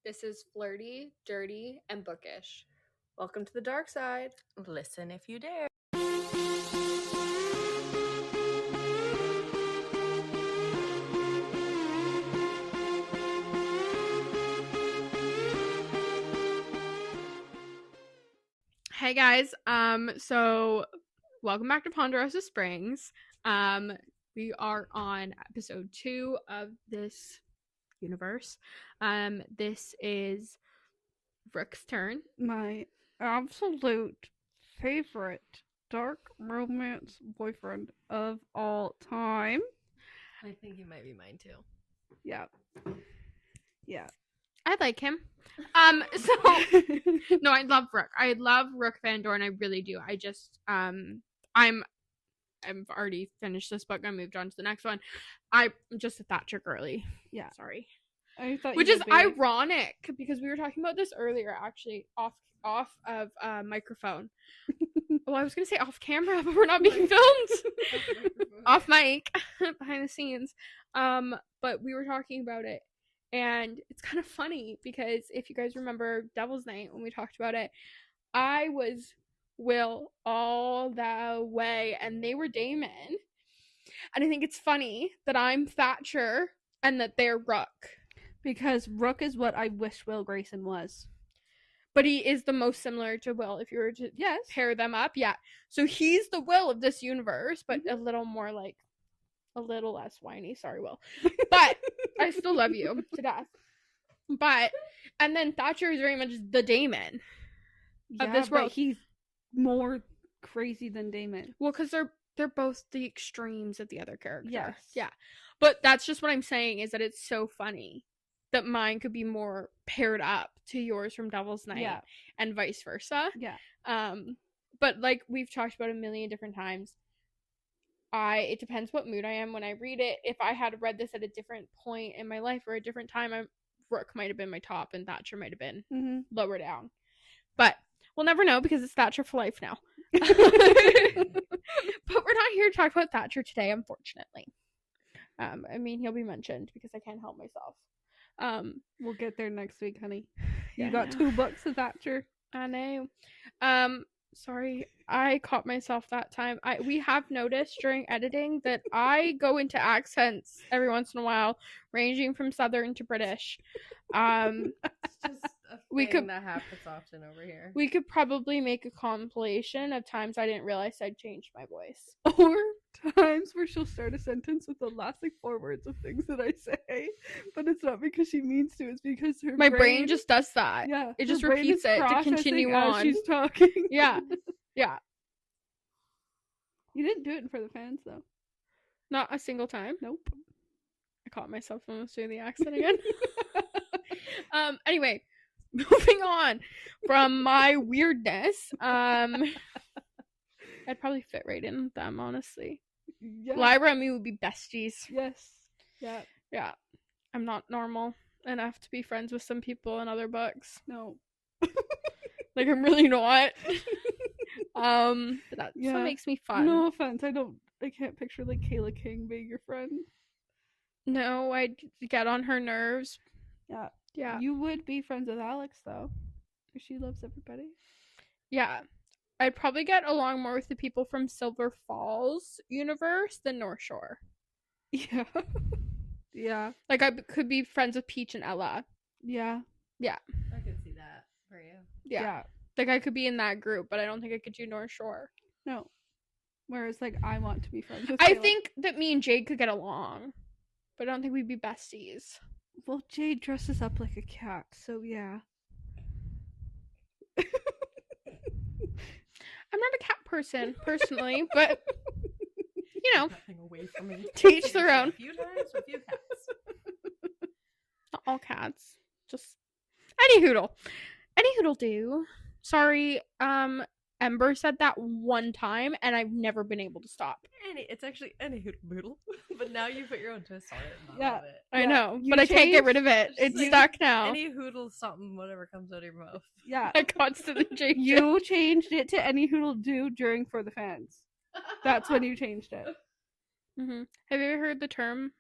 This is flirty, dirty, and bookish. Welcome to the dark side. Listen if you dare. Hey guys, so welcome back to Ponderosa Springs. We are on episode 2 of this universe. This is Rook's turn. My absolute favorite dark romance boyfriend of all time. I think you might be mine too. Yeah. I like him. So no, I love Rook. I love Rook Van Dorn. I really do. I just I've already finished this book. I moved on to the next one. I'm just a Thatcher girly. Yeah. Sorry. I thought Which you is would be. ironic because we were talking about this earlier, actually, off of microphone. Well, I was gonna say off camera, but we're not being filmed. Off mic, behind the scenes. But we were talking about it, and it's kind of funny because if you guys remember Devil's Night when we talked about it, I was Will all the way, and they were Damon. And I think it's funny that I'm Thatcher and that they're Rook. Because Rook is what I wish Will Grayson was. But he is the most similar to Will if you were to pair them up. Yeah. So he's the Will of this universe, but a little more like, a little less whiny. Sorry, Will. But I still love you to death. But, and then Thatcher is very much the Damon of this world. But he's more crazy than Damon. Well, because they're both the extremes of the other character. Yes. Yeah. But that's just what I'm saying is that it's so funny that mine could be more paired up to yours from Devil's Night and vice versa. Yeah. But like we've talked about a million different times, it depends what mood I am when I read it. If I had read this at a different point in my life or a different time, Rook might have been my top and Thatcher might have been lower down. But we'll never know because it's Thatcher for life now. But we're not here to talk about Thatcher today, unfortunately. I mean, he'll be mentioned because I can't help myself. We'll get there next week, honey. Yeah, you got 2 books of Thatcher. I know. Sorry, I caught myself that time. We have noticed during editing that I go into accents every once in a while, ranging from Southern to British. It's just a thing that happens often over here. We could probably make a compilation of times I didn't realize I'd changed my voice. Or times where she'll start a sentence with the last 4 words of things that I say, but it's not because she means to, it's because my brain just does that. Yeah. It just repeats it to continue on. She's talking. Yeah. Yeah. You didn't do it for the fans though. Not a single time. Nope. I caught myself almost doing the accent again. Anyway, moving on from my weirdness. I'd probably fit right in with them, honestly. Yeah. Lyra and me would be besties. Yes. Yeah. Yeah. I'm not normal enough to be friends with some people in other books. No. Like, I'm really not. But that makes me fun. No offense. I can't picture like Kayla King being your friend. No, I'd get on her nerves. Yeah. Yeah. You would be friends with Alex though. She loves everybody. Yeah. I'd probably get along more with the people from Silver Falls universe than North Shore. Yeah. Yeah. Like, I could be friends with Peach and Ella. Yeah. Yeah. I could see that for you. Yeah. Like, I could be in that group, but I don't think I could do North Shore. No. Whereas, like, I want to be friends with I Kayla. think that me and Jade could get along, but I don't think we'd be besties. Well, Jade dresses up like a cat, so yeah. I'm not a cat person, personally, but, you know, Nothing away from me. to each their own. A few times, a few cats. Not all cats. Just any hoodle do. Sorry, Ember said that one time, and I've never been able to stop. It's actually any hoodle boodle. But now you put your own twist on it, and I love it. I know, but I can't get rid of it. It's like, stuck now. Any hoodle something, whatever comes out of your mouth. Yeah. I constantly change it. You changed it to any hoodle do during For the Fans. That's when you changed it. Mm-hmm. Have you ever heard the term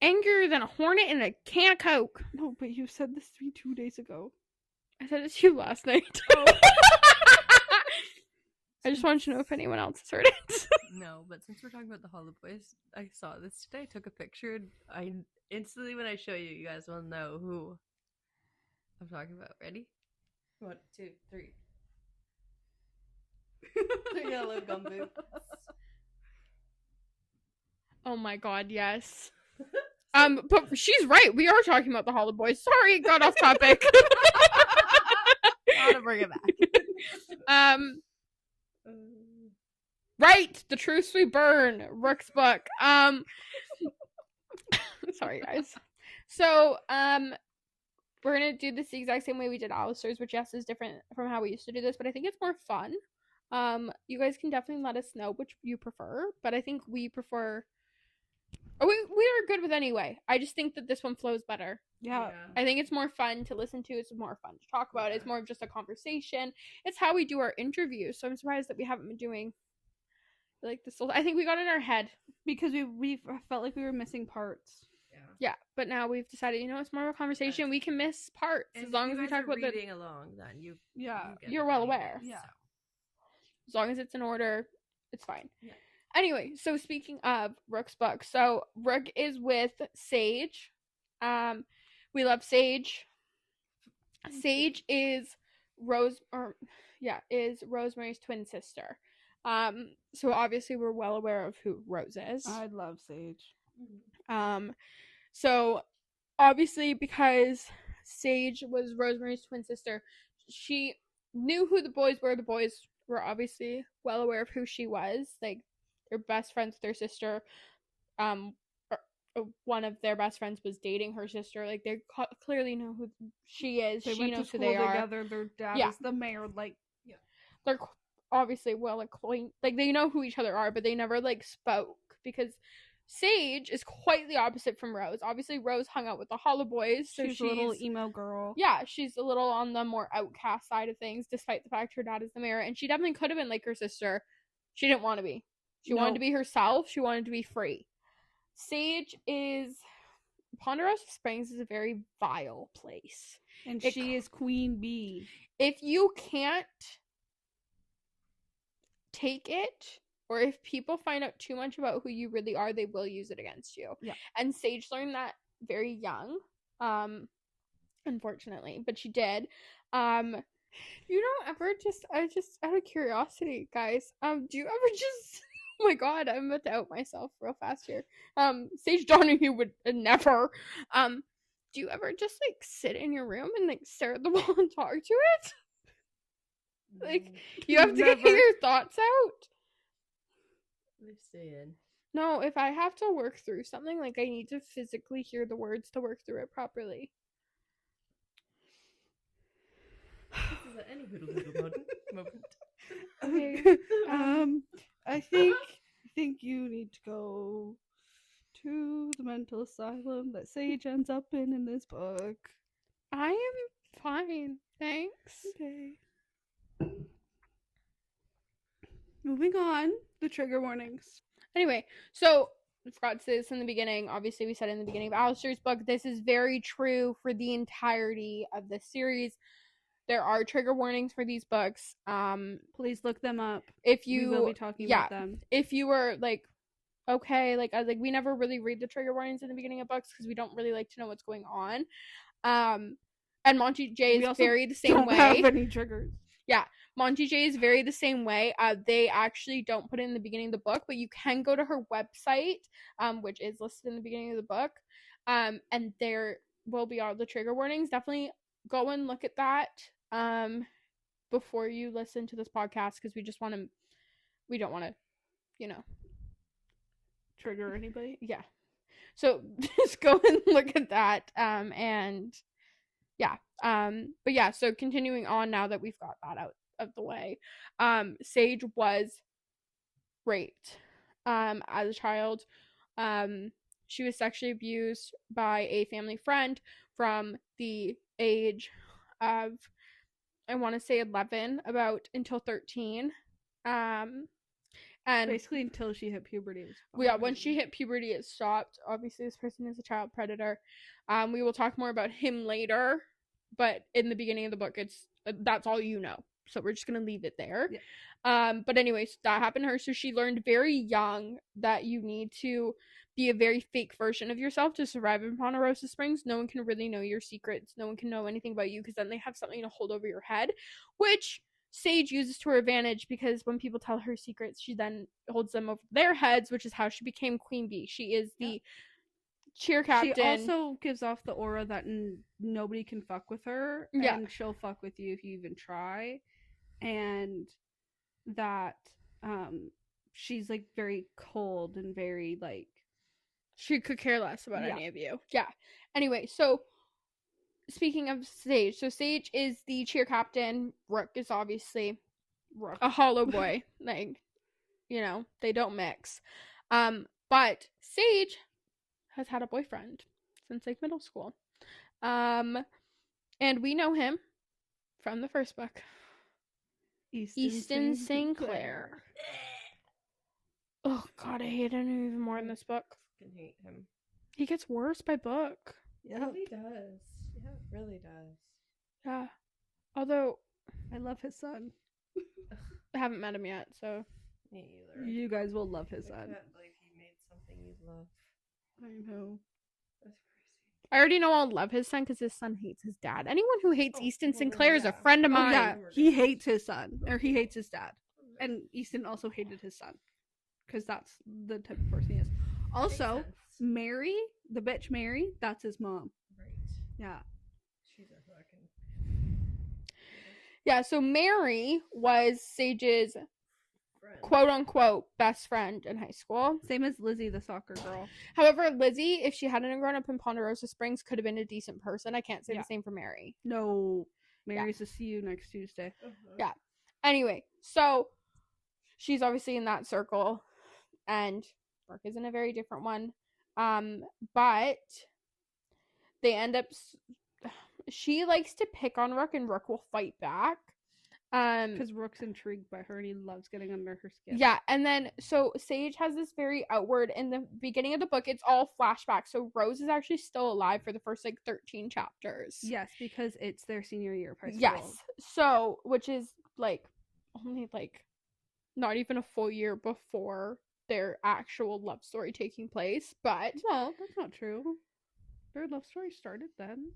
angrier than a hornet in a can of Coke. No, but you said this to me 2 days ago. I said it to you last night. Oh. I just wanted to know if anyone else has heard it. No, but since we're talking about the Hollow Boys, I saw this today. I took a picture. I instantly, when I show you, you guys will know who I'm talking about. Ready? 1, 2, 3. The yellow gumboot. Oh my god, yes. But she's right. We are talking about the Hollow Boys. Sorry, got off topic. Gotta bring it back. Right, The Truth We Burn, Rook's book. Sorry guys. So, we're gonna do this the exact same way we did Alistair's, which yes is different from how we used to do this, but I think it's more fun. You guys can definitely let us know which you prefer, but I think we prefer. We are good with anyway. I just think that this one flows better. Yeah. I think it's more fun to listen to. It's more fun to talk about. It's more of just a conversation. It's how we do our interviews. So I'm surprised that we haven't been doing like this. I think we got in our head Because we felt like we were missing parts. Yeah, but now we've decided, it's more of a conversation. We can miss parts And as long if as you we guys talk are about reading along, then you get you're it well anyway, aware. Yeah. so. As long as it's in order, it's fine. Yeah. Anyway, so speaking of Rook's book, so Rook is with Sage. We love Sage. Sage is Rosemary's twin sister. So obviously we're well aware of who Rose is. I love Sage. So obviously because Sage was Rosemary's twin sister, she knew who the boys were. The boys were obviously well aware of who she was. Like, they're best friends with their sister. One of their best friends was dating her sister. Like, they clearly know who she is. They she went knows to who school they are. together. Their dad is the mayor. Like, They're obviously well acquainted. Like, they know who each other are, but they never like spoke because Sage is quite the opposite from Rose. Obviously, Rose hung out with the Hollow Boys, so she's a little emo girl. Yeah, she's a little on the more outcast side of things, despite the fact her dad is the mayor. And she definitely could have been like her sister. She didn't want to be. She wanted to be herself. She wanted to be free. Sage is... Ponderosa Springs is a very vile place. And she is Queen Bee. If you can't take it, or if people find out too much about who you really are, they will use it against you. Yeah. And Sage learned that very young, unfortunately, but she did. You don't ever just out of curiosity, guys, do you ever just oh my god, I'm about to out myself real fast here. Sage Donahue would never. Do you ever just like sit in your room and like stare at the wall and talk to it? Like, you have to get your thoughts out. No, if I have to work through something, like, I need to physically hear the words to work through it properly. This is any hoodle moment. Okay. I think you need to go to the mental asylum that Sage ends up in this book. I am fine, thanks. Okay. Moving on, the trigger warnings. Anyway, so I forgot to say this in the beginning. Obviously, we said in the beginning of Alistair's book, this is very true for the entirety of the series. There are trigger warnings for these books. Please look them up. If you we will be talking about them. If you were like, okay, like, I was like, we never really read the trigger warnings in the beginning of books because we don't really like to know what's going on. And Monty Jay is very the same way. Don't have any triggers. Yeah, Monty Jay is very the same way. They actually don't put it in the beginning of the book, but you can go to her website, which is listed in the beginning of the book, and there will be all the trigger warnings. Definitely go and look at that before you listen to this podcast, because we don't want to, trigger anybody. Yeah. So just go and look at that, and yeah. But yeah, so continuing on now that we've got that out of the way, Sage was raped as a child. She was sexually abused by a family friend from the age of, I want to say 11, about until 13. And basically until she hit puberty. It was yeah, fine. when she hit puberty, it stopped. Obviously, this person is a child predator. We will talk more about him later, but in the beginning of the book, it's that's all you know. So we're just gonna leave it there. Yeah. But anyways, that happened to her. So she learned very young that you need to be a very fake version of yourself to survive in Ponderosa Springs. No one can really know your secrets. No one can know anything about you because then they have something to hold over your head, which Sage uses to her advantage because when people tell her secrets, she then holds them over their heads, which is how she became Queen Bee. She is the cheer captain. She also gives off the aura that nobody can fuck with her, and she'll fuck with you if you even try, and that she's like very cold and very like she could care less about any of you. Yeah. Anyway, so speaking of Sage, so Sage is the cheer captain. Rook is obviously a hollow boy. Like, you know, they don't mix. But Sage has had a boyfriend since like middle school. And we know him from the first book. Easton Sinclair. Oh god, I hate him even more in this book. I hate him. He gets worse by book. Yeah, It really does. Yeah, it really does. Yeah. Although I love his son. I haven't met him yet, so Me either. You guys will love his I son. can't believe he made something you love. I know. That's crazy. I already know I'll love his son because his son hates his dad. Anyone who hates Easton well, Sinclair is a yeah. friend of Oh mine. yeah, he hates his son, or he hates his dad, and Easton also hated his son, because that's the type of person he is. Also, Makes sense. Mary, the bitch Mary, that's his mom. Right. Yeah. She's a fucking Yeah, so Mary was Sage's friend. quote unquote best friend in high school. Same as Lizzie, the soccer girl. However, Lizzie, if she hadn't grown up in Ponderosa Springs, could have been a decent person. I can't say Yeah. the same for Mary. No, Mary's to see you next Tuesday. Yeah. Anyway, so she's obviously in that circle, and Rook is in a very different one. But they end up. She likes to pick on Rook, and Rook will fight back. Because Rook's intrigued by her and he loves getting under her skin. Yeah, and then so Sage has this very outward in the beginning of the book. It's all flashback. So Rose is actually still alive for the first like 13 chapters. Yes, because it's their senior year of high school. Yes. So, which is like only like not even a full year before their actual love story taking place, but Well, that's not true. Their love story started then.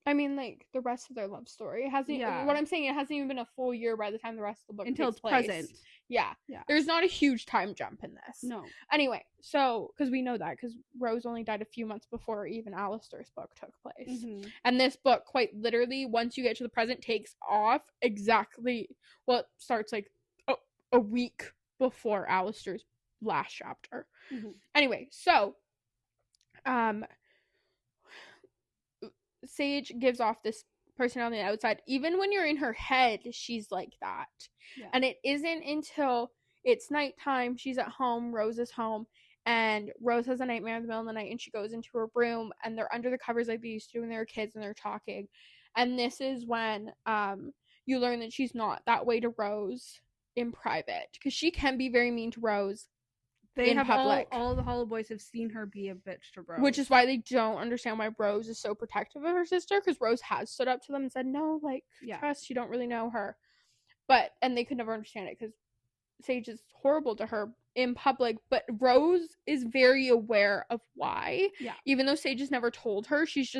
I mean, like the rest of their love story, it hasn't. Yeah. What I'm saying, it hasn't even been a full year by the time the rest of the book Until takes it's place. present. Yeah. Yeah. There's not a huge time jump in this. No. Anyway, so because we know that because Rose only died a few months before even Alistair's book took place, and this book, quite literally, once you get to the present, takes off exactly. Well, it starts like a week before Alistair's last chapter. Anyway, so Sage gives off this personality on the outside. Even when you're in her head, she's like that. Yeah. And it isn't until it's nighttime, she's at home, Rose is home, and Rose has a nightmare in the middle of the night, and she goes into her room, and they're under the covers like they used to do when they were kids, and they're talking. And this is when you learn that she's not that way to Rose in private, because she can be very mean to Rose. They in have public. all the Hollow Boys have seen her be a bitch to Rose. Which is why they don't understand why Rose is so protective of her sister, because Rose has stood up to them and said, no, like, trust, you don't really know her. And they could never understand it, because Sage is horrible to her in public, but Rose is very aware of why. Yeah. Even though Sage has never told her, she's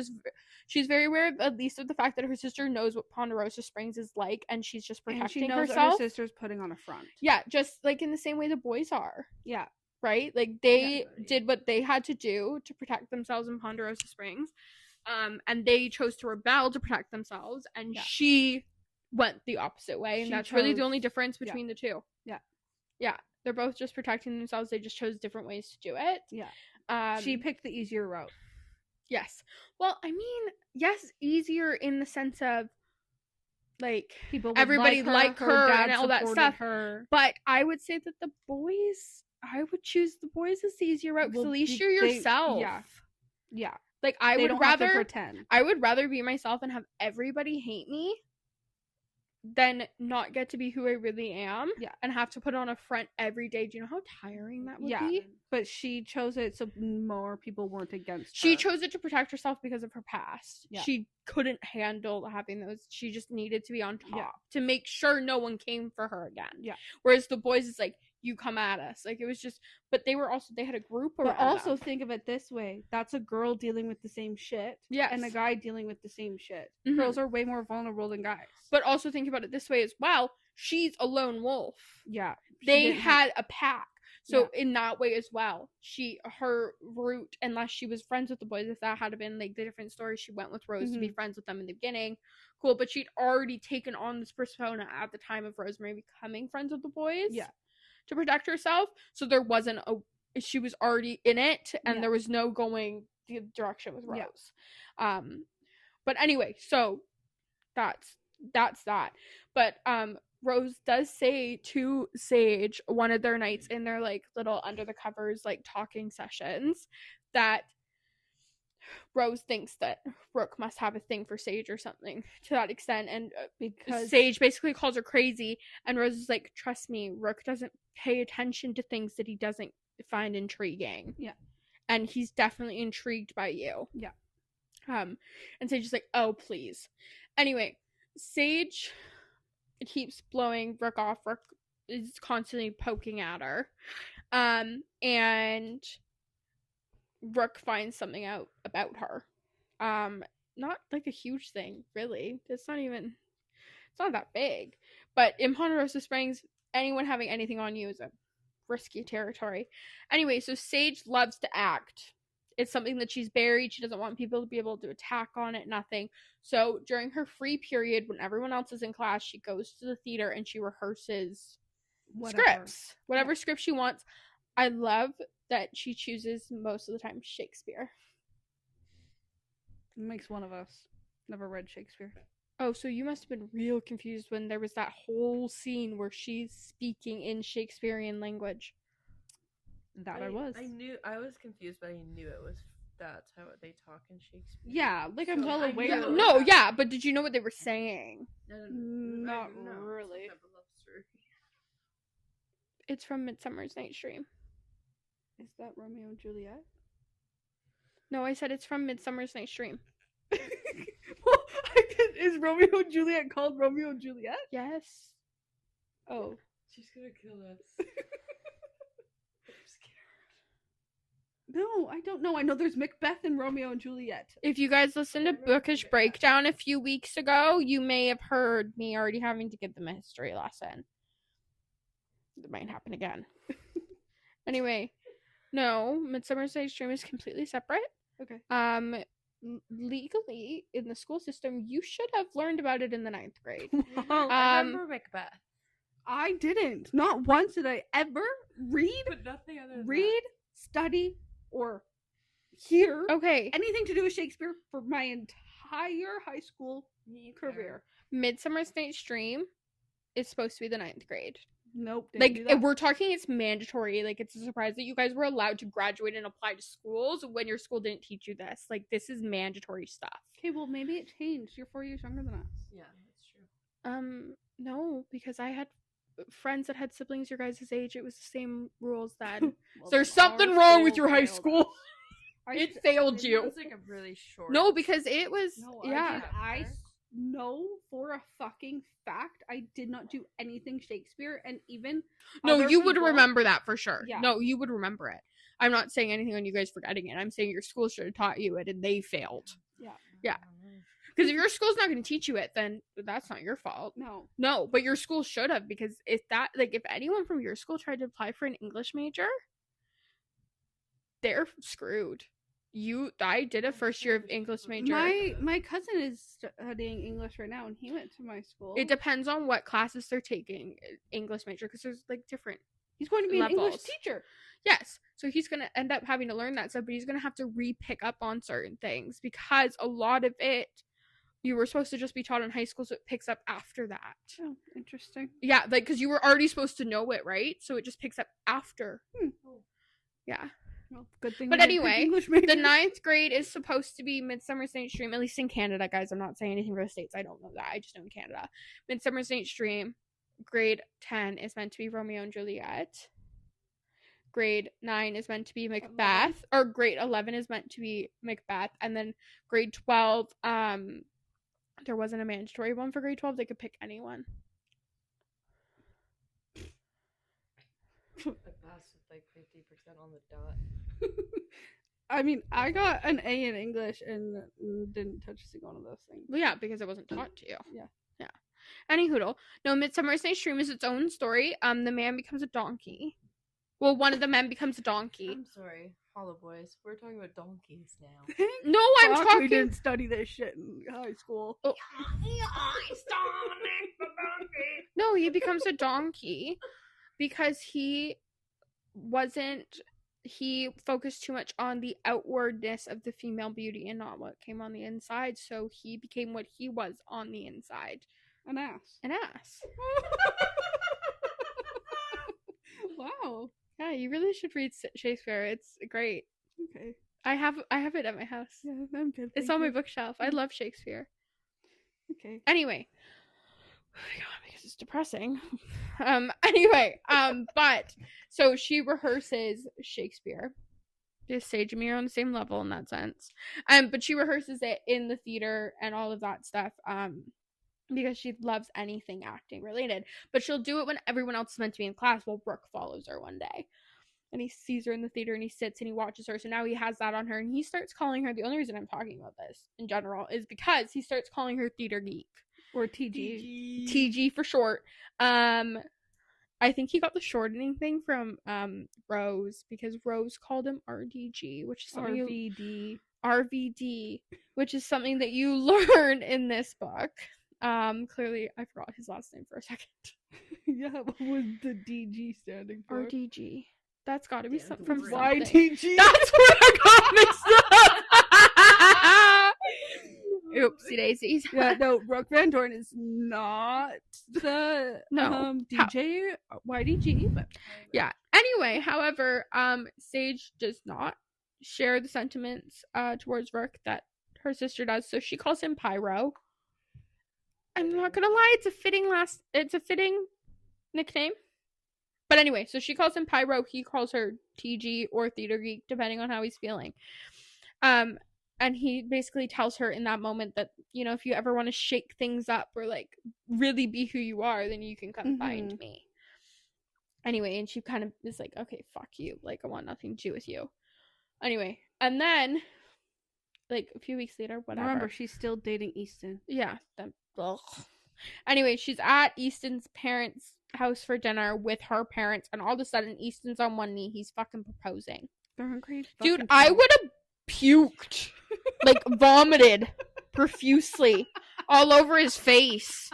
very aware, at least of the fact that her sister knows what Ponderosa Springs is like, and she's just protecting and she knows herself. that her sister's putting on a front. Yeah, just like in the same way the boys are. Yeah. Right? Like, they did what they had to do to protect themselves in Ponderosa Springs. And they chose to rebel to protect themselves. And she went the opposite way. And that's really the only difference between the two. Yeah. Yeah. They're both just protecting themselves. They just chose different ways to do it. Yeah. She picked the easier route. Yes. Well, I mean, yes, easier in the sense of, like, people everybody like her and all that stuff. Her. But I would say that the boys... I would choose the boys as the easier route, because at least you're yourself. Yeah. Like, I they would don't rather have to pretend. I would rather be myself and have everybody hate me then not get to be who I really am. Yeah. And have to put on a front every day. Do you know how tiring that would be? But she chose it so more people weren't against her. She chose it to protect herself because of her past. Yeah. She couldn't handle having those. She just needed to be on top Yeah. to make sure no one came for her again. Yeah. Whereas the boys is like, you come at us. Like, it was just, but they had a group around But also them. think of it this way. That's a girl dealing with the same shit. Yes. And a guy dealing with the same shit. Mhm. Girls are way more vulnerable than guys. But also think about it this way as well. She's a lone wolf. Yeah. They had a pack. So Yeah. in that way as well, her route, unless she was friends with the boys, if that had been like the different story, she went with Rose to be friends with them in the beginning. Cool. But she'd already taken on this persona at the time of Rosemary becoming friends with the boys. Yeah. To protect herself. So there wasn't she was already in it, and there was no going the direction with Rose. Yeah. But anyway, so that's that. But Rose does say to Sage one of their nights in their like little under the covers like talking sessions that Rose thinks that Rook must have a thing for Sage or something to that extent, and because Sage basically calls her crazy, and Rose is like, trust me, Rook doesn't pay attention to things that he doesn't find intriguing. Yeah. And he's definitely intrigued by you. Yeah. And Sage is like, oh, please. Anyway, Sage keeps blowing Rook off. Rook is constantly poking at her. And Rook finds something out about her. Not like a huge thing, really. It's not that big. But in Ponderosa Springs, anyone having anything on you is a risky territory. Anyway, so Sage loves to act. It's something that she's buried. She doesn't want people to be able to attack on it, nothing. So during her free period, when everyone else is in class, she goes to the theater and she rehearses scripts. Whatever script she wants. I love that she chooses most of the time Shakespeare. It makes one of us. Never read Shakespeare. Oh, so you must have been real confused when there was that whole scene where she's speaking in Shakespearean language. I was. I was confused, but I knew that's how they talk in Shakespeare. Yeah, like I'm well aware. But did you know what they were saying? Not really. It's from Midsummer's Night's Dream. Is that Romeo and Juliet? No, I said it's from Midsummer's Night's Dream. Well, is Romeo and Juliet called Romeo and Juliet? Yes. Oh. She's gonna kill us. I'm scared. No, I don't know. I know there's Macbeth and Romeo and Juliet. If you guys listened to Bookish Breakdown a few weeks ago, you may have heard me already having to give them a history lesson. It might happen again. Anyway, no, Midsummer's Night's Dream is completely separate. Okay. Legally, in the school system, you should have learned about it in the 9th grade. I remember Macbeth. I didn't. Not once did I ever read, but nothing other than study, or hear anything to do with Shakespeare for my entire high school career. Midsummer's Night's Dream is supposed to be the 9th grade. Nope. Like, we're talking, it's mandatory. Like, it's a surprise that you guys were allowed to graduate and apply to schools when your school didn't teach you this. Like, this is mandatory stuff. Okay, well, maybe it changed. You're 4 years younger than us. Yeah, that's true. No, because I had friends that had siblings your guys' age. It was the same rules then. Well, there's something wrong with your high school. It failed you. It was like a really short. No, because it was. No, yeah. I know for a fucking fact I did not do anything Shakespeare, and even no, you would remember that for sure. Yeah. No, you would remember it. I'm not saying anything on you guys forgetting it. I'm saying your school should have taught you it, and they failed. Yeah. Because if your school's not going to teach you it, then that's not your fault. No, but your school should have, because if anyone from your school tried to apply for an English major, they're screwed. I did a first year of English major. My cousin is studying English right now, and he went to my school. It depends on what classes they're taking, English major, because there's like different. He's going to be levels. An English teacher. Yes, so he's going to end up having to learn that stuff, but he's going to have to re-pick up on certain things, because a lot of it you were supposed to just be taught in high school, so it picks up after that. Oh, interesting. Yeah, like, because you were already supposed to know it, right? So it just picks up after. Hmm. Yeah. Well, good thing. But anyway, the 9th grade is supposed to be Midsummer Saint's Dream, at least in Canada, guys. I'm not saying anything for the States. I don't know that. I just know in Canada. Midsummer Saint's Dream, grade 10 is meant to be Romeo and Juliet. Grade 9 is meant to be Macbeth. Or grade 11 is meant to be Macbeth. And then grade 12, there wasn't a mandatory one for grade 12. They could pick anyone. I passed with like 50% on the dot. I mean, I got an A in English and didn't touch a single one of those things. Well, yeah, because it wasn't taught to you. Yeah. Any hoodle. No, Midsummer Night's Dream is its own story. The man becomes a donkey. Well, one of the men becomes a donkey. I'm sorry, Hollow Boys. We're talking about donkeys now. No, I'm talking. We didn't study this shit in high school. Oh. No, he becomes a donkey because he focused too much on the outwardness of the female beauty and not what came on the inside. So he became what he was on the inside. An ass. Wow. Yeah, you really should read Shakespeare. It's great. Okay. I have it at my house. Yeah, I'm good. It's on my bookshelf. I love Shakespeare. Okay. Anyway. Oh my god, because it's depressing. Anyway, but so she rehearses Shakespeare. Just Sage and me are on the same level in that sense. But she rehearses it in the theater and all of that stuff. Because she loves anything acting related. But she'll do it when everyone else is meant to be in class. Well, Rook follows her one day. And he sees her in the theater and he sits and he watches her. So now he has that on her and he starts calling her. The only reason I'm talking about this in general is because he starts calling her theater geek. Or TG. TG for short. I think he got the shortening thing from Rose because Rose called him RDG, which is something RVD, which is something that you learn in this book. Clearly I forgot his last name for a second. Yeah, what was the DG standing for? RDG. That's got to be something from YTG. That's where I got mixed up. Oopsie daisies. Yeah, no, Rook Van Dorn is not the DJ YDG, but yeah. Anyway, however, Sage does not share the sentiments towards Rook that her sister does, so she calls him Pyro. I'm not gonna lie, it's a fitting nickname. But anyway, so she calls him Pyro, he calls her TG or Theater Geek, depending on how he's feeling. And he basically tells her in that moment that, you know, if you ever want to shake things up or, like, really be who you are, then you can come find me. Anyway, and she kind of is like, okay, fuck you. Like, I want nothing to do with you. Anyway, and then, like, a few weeks later, whatever. Remember, she's still dating Easton. Yeah. Anyway, she's at Easton's parents' house for dinner with her parents, and all of a sudden, Easton's on one knee. He's fucking proposing. Dude, I would have puked. Like, vomited profusely all over his face.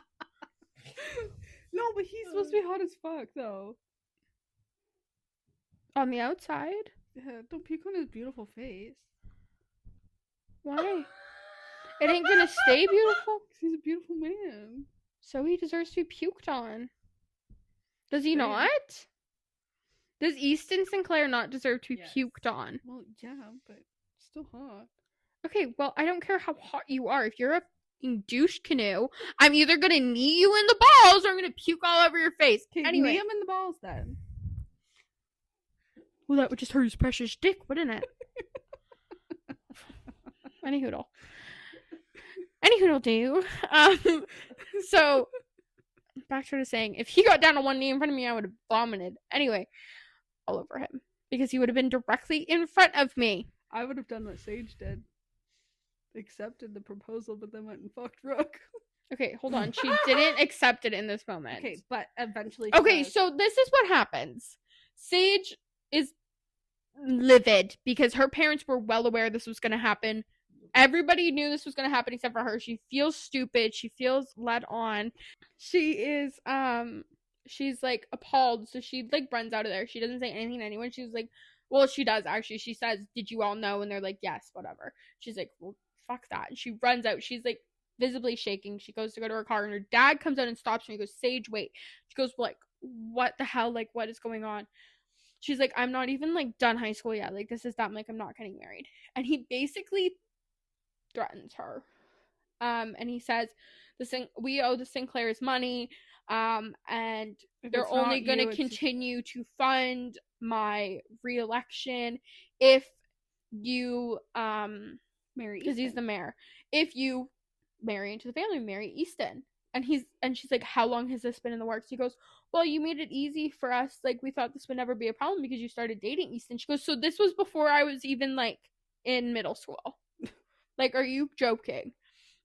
No, but he's supposed to be hot as fuck, though. On the outside? Yeah, don't puke on his beautiful face. Why? It ain't gonna stay beautiful? He's a beautiful man. So he deserves to be puked on. Does he not? Does Easton Sinclair not deserve to be puked on? Well, yeah, but still hot. Okay, well, I don't care how hot you are. If you're a douche canoe, I'm either gonna knee you in the balls or I'm gonna puke all over your face. Okay, anyway. Knee him in the balls then. Well, that would just hurt his precious dick, wouldn't it? Any hoodle do. So back to what I was saying. If he got down on one knee in front of me, I would have vomited. Anyway, all over him. Because he would have been directly in front of me. I would have done what Sage did. Accepted the proposal, but then went and fucked Rook. Okay, hold on. She didn't accept it in this moment. Okay, but eventually Okay, so this is what happens. Sage is livid because her parents were well aware this was going to happen. Everybody knew this was going to happen except for her. She feels stupid. She feels led on. She is, she's, like, appalled. So she, like, runs out of there. She doesn't say anything to anyone. She's like, well, she does, actually. She says, did you all know? And they're like, yes, whatever. She's like, well, fuck that. And she runs out. She's, like, visibly shaking. She goes to go to her car. And her dad comes out and stops her. And he goes, Sage, wait. She goes, like, what the hell? Like, what is going on? she's like, I'm not even like done high school yet. Like, this is dumb. Like, I'm not getting married. And he basically threatens her. And he says, we owe the Sinclairs money. And they're only going to continue to fund my re-election if you marry, because he's the mayor, if you marry into the family, marry Easton. And she's like, how long has this been in the works? He goes, well, you made it easy for us. Like, we thought this would never be a problem because you started dating Easton. She goes, so this was before I was even like in middle school. Like, are you joking?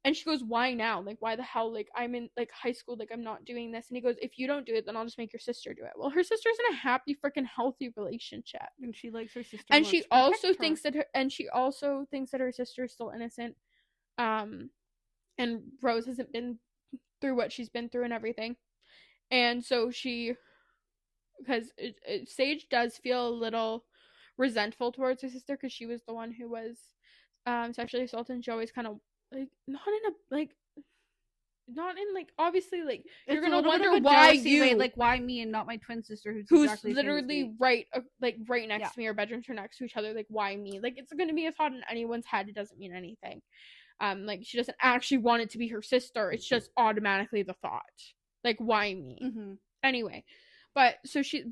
And she goes, why now? Like, why the hell? Like, I'm in like high school. Like, I'm not doing this. And he goes, if you don't do it, then I'll just make your sister do it. Well, her sister's in a happy freaking healthy relationship, and she likes her sister. And she also thinks that her sister is still innocent. And Rose hasn't been through what she's been through and everything. And so because Sage does feel a little resentful towards her sister because she was the one who was sexually assaulted, and she always kind of like not in obviously like it's you're gonna wonder why you like why me and not my twin sister who's exactly literally right next to me. Our bedrooms are next to each other. Like, why me? Like, it's gonna be a thought in anyone's head. It doesn't mean anything. Like, she doesn't actually want it to be her sister. It's just automatically the thought. Like, why me? Mm-hmm. Anyway, but she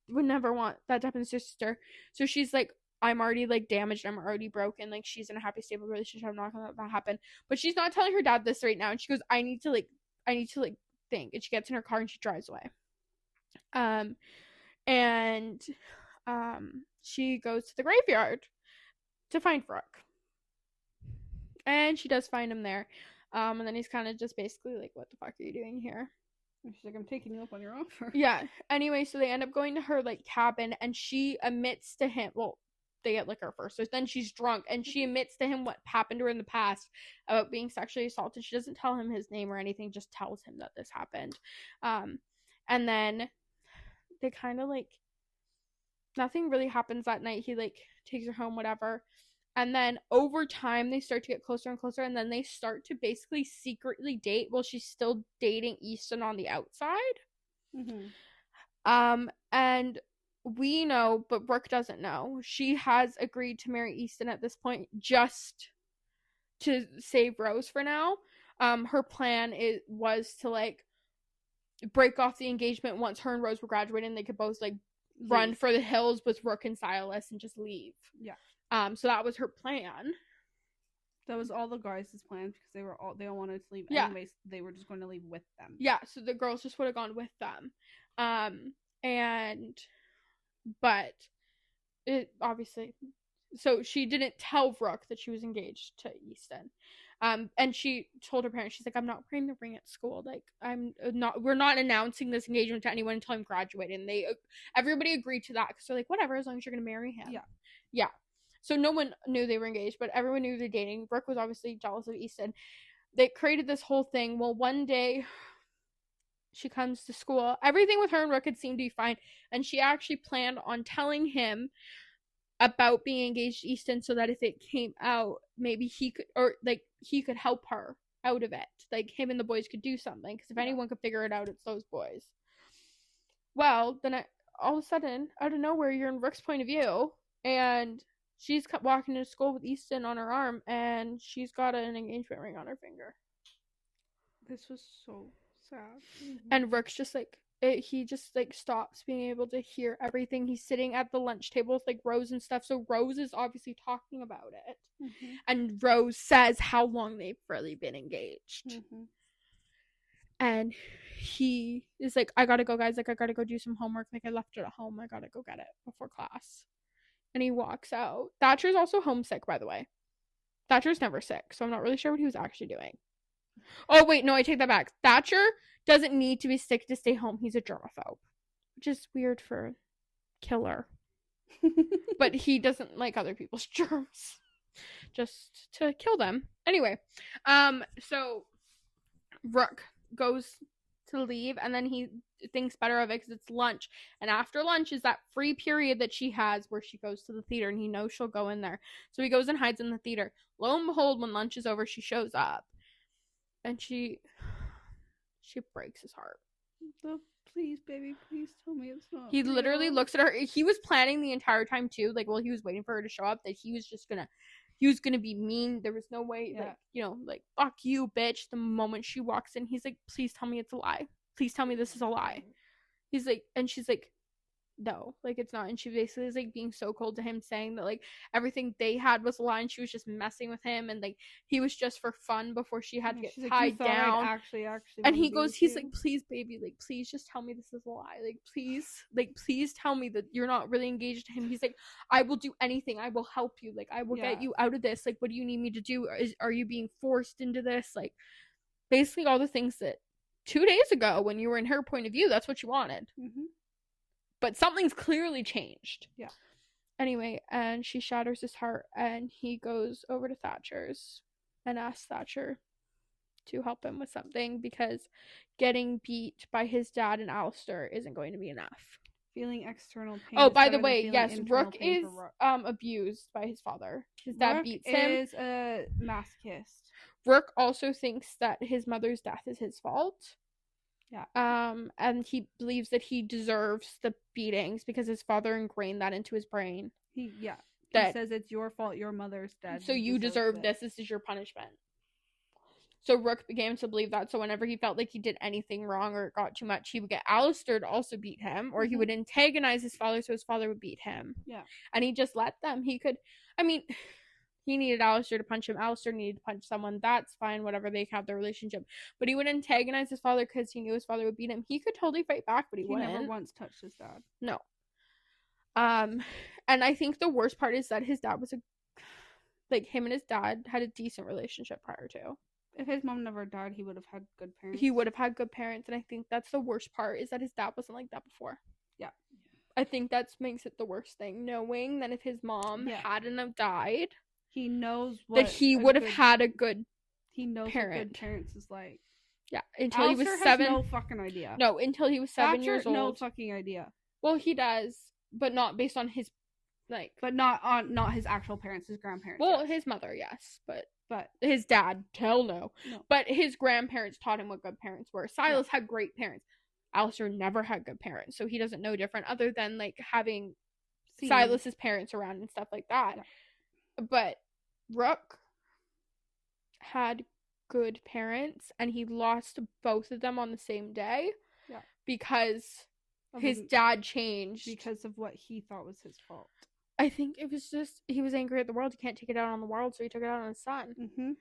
would never want that to happen to her sister. So she's like, I'm already like damaged. I'm already broken. Like, she's in a happy, stable relationship. I'm not gonna let that happen. But she's not telling her dad this right now. And she goes, I need to think. And she gets in her car and she drives away. She goes to the graveyard to find Rook. And she does find him there. And then he's kind of just basically like, what the fuck are you doing here? And she's like, I'm taking you up on your offer. Yeah. Anyway, so they end up going to her like cabin, and she admits to him, well, they get liquor first. So then she's drunk, and she admits to him what happened to her in the past about being sexually assaulted. She doesn't tell him his name or anything, just tells him that this happened. And then they kind of like, nothing really happens that night. He like takes her home, whatever. And then over time, they start to get closer and closer. And then they start to basically secretly date while she's still dating Easton on the outside. Mm-hmm. And we know, but Brooke doesn't know. She has agreed to marry Easton at this point just to save Rose for now. Her plan was to like break off the engagement once her and Rose were graduating. They could both like run for the hills with Rook and Silas and just leave. Yeah. So that was her plan. That was all the guys' plans because they all wanted to leave anyways. They were just going to leave with them. Yeah, so the girls just would have gone with them. But it obviously, so she didn't tell Rook that she was engaged to Easton. And she told her parents, she's like, I'm not wearing the ring at school. Like, we're not announcing this engagement to anyone until I'm graduating. And everybody agreed to that because they're like, whatever, as long as you're going to marry him. Yeah. So no one knew they were engaged, but everyone knew they're dating. Brooke was obviously jealous of Easton. They created this whole thing. Well, one day she comes to school. Everything with her and Rook had seemed to be fine. And she actually planned on telling him about being engaged to Easton so that if it came out, maybe he could help her out of it. Like, him and the boys could do something. Because if anyone could figure it out, it's those boys. Well, then all of a sudden, out of nowhere, you're in Rook's point of view. And she's walking to school with Easton on her arm, and she's got an engagement ring on her finger. This was so sad. Mm-hmm. And Rook's just like, he just like stops being able to hear everything. He's sitting at the lunch table with like Rose and stuff. So Rose is obviously talking about it. Mm-hmm. And Rose says how long they've really been engaged. Mm-hmm. And he is like, I gotta go, guys. Like, I gotta go do some homework. Like, I left it at home. I gotta go get it before class. And he walks out. Thatcher's also homesick, by the way. Thatcher's never sick, so I'm not really sure what he was actually doing. Oh, wait, no, I take that back. Thatcher doesn't need to be sick to stay home. He's a germaphobe. Which is weird for a killer. But he doesn't like other people's germs. Just to kill them. Anyway, so Rook goes to leave, and then he thinks better of it because it's lunch, and after lunch is that free period that she has where she goes to the theater, and he knows she'll go in there, so he goes and hides in the theater. Lo and behold, when lunch is over, she shows up, and she breaks his heart. The please, baby, please tell me it's not. He literally real." looks at her. He was planning the entire time too, like while he was waiting for her to show up, that he was gonna be mean. There was no way, Yeah. like, you know, like, fuck you, bitch. The moment she walks in, he's like, please tell me it's a lie. Please tell me this is a lie. He's like, and she's like, no, like, it's not. And she basically is like being so cold to him, saying that like everything they had was a lie and she was just messing with him, and like he was just for fun before she had to get She's like, tied "You thought I'd down. actually And wanna he be goes, with he's you?" like, please, baby, like, please just tell me this is a lie. Like, please tell me that you're not really engaged to him. He's like, I will do anything. I will help you. Like, I will get you out of this. Like, what do you need me to do? Are you being forced into this? Like, basically all the things that 2 days ago, when you were in her point of view, that's what you wanted. Mhm. But something's clearly changed. Yeah. Anyway, and she shatters his heart, and he goes over to Thatcher's and asks Thatcher to help him with something, because getting beat by his dad and Alistair isn't going to be enough. Feeling external pain. Oh, is by better the than way, feeling yes, internal Rook pain is for Rook. abused by his father. His dad Rook beats him. is a masochist. Rook also thinks that his mother's death is his fault. Yeah. And he believes that he deserves the beatings because his father ingrained that into his brain. He That, says it's your fault. Your mother's dead. so you deserve this. This is your punishment. So Rook began to believe that. So whenever he felt like he did anything wrong or it got too much, he would get Alistair to also beat him, or he would antagonize his father so his father would beat him. Yeah. And he just let them. He could, I mean, he needed Alistair to punch him. Alistair needed to punch someone. That's fine, whatever, they have their relationship. But he would antagonize his father because he knew his father would beat him. He could totally fight back, but he wouldn't. Never once touched his dad. No. And I think the worst part is that his dad was him and his dad had a decent relationship prior to. If his mom never died, he would have had good parents. He would have had good parents, and I think that's the worst part, is that his dad wasn't like that before. Yeah. I think that makes it the worst thing, knowing that if his mom hadn't have died, he knows that he would have had a good he knows parent. what good parents is like. Yeah, until Alistair he was has 7. No fucking idea. No, until he was 7 years old. No fucking idea. Well, he does, but not based on his But not his actual parents, his grandparents. Well, yes. his mother, yes, but But his dad, hell no. No. But his grandparents taught him what good parents were. Silas had great parents. Alistair never had good parents, so he doesn't know different, other than like having Silas's parents around and stuff like that. Yeah. But Rook had good parents, and he lost both of them on the same day. Yeah. Because his dad changed. Because of what he thought was his fault. I think it was just, he was angry at the world. He can't take it out on the world, so he took it out on his son. Mm-hmm.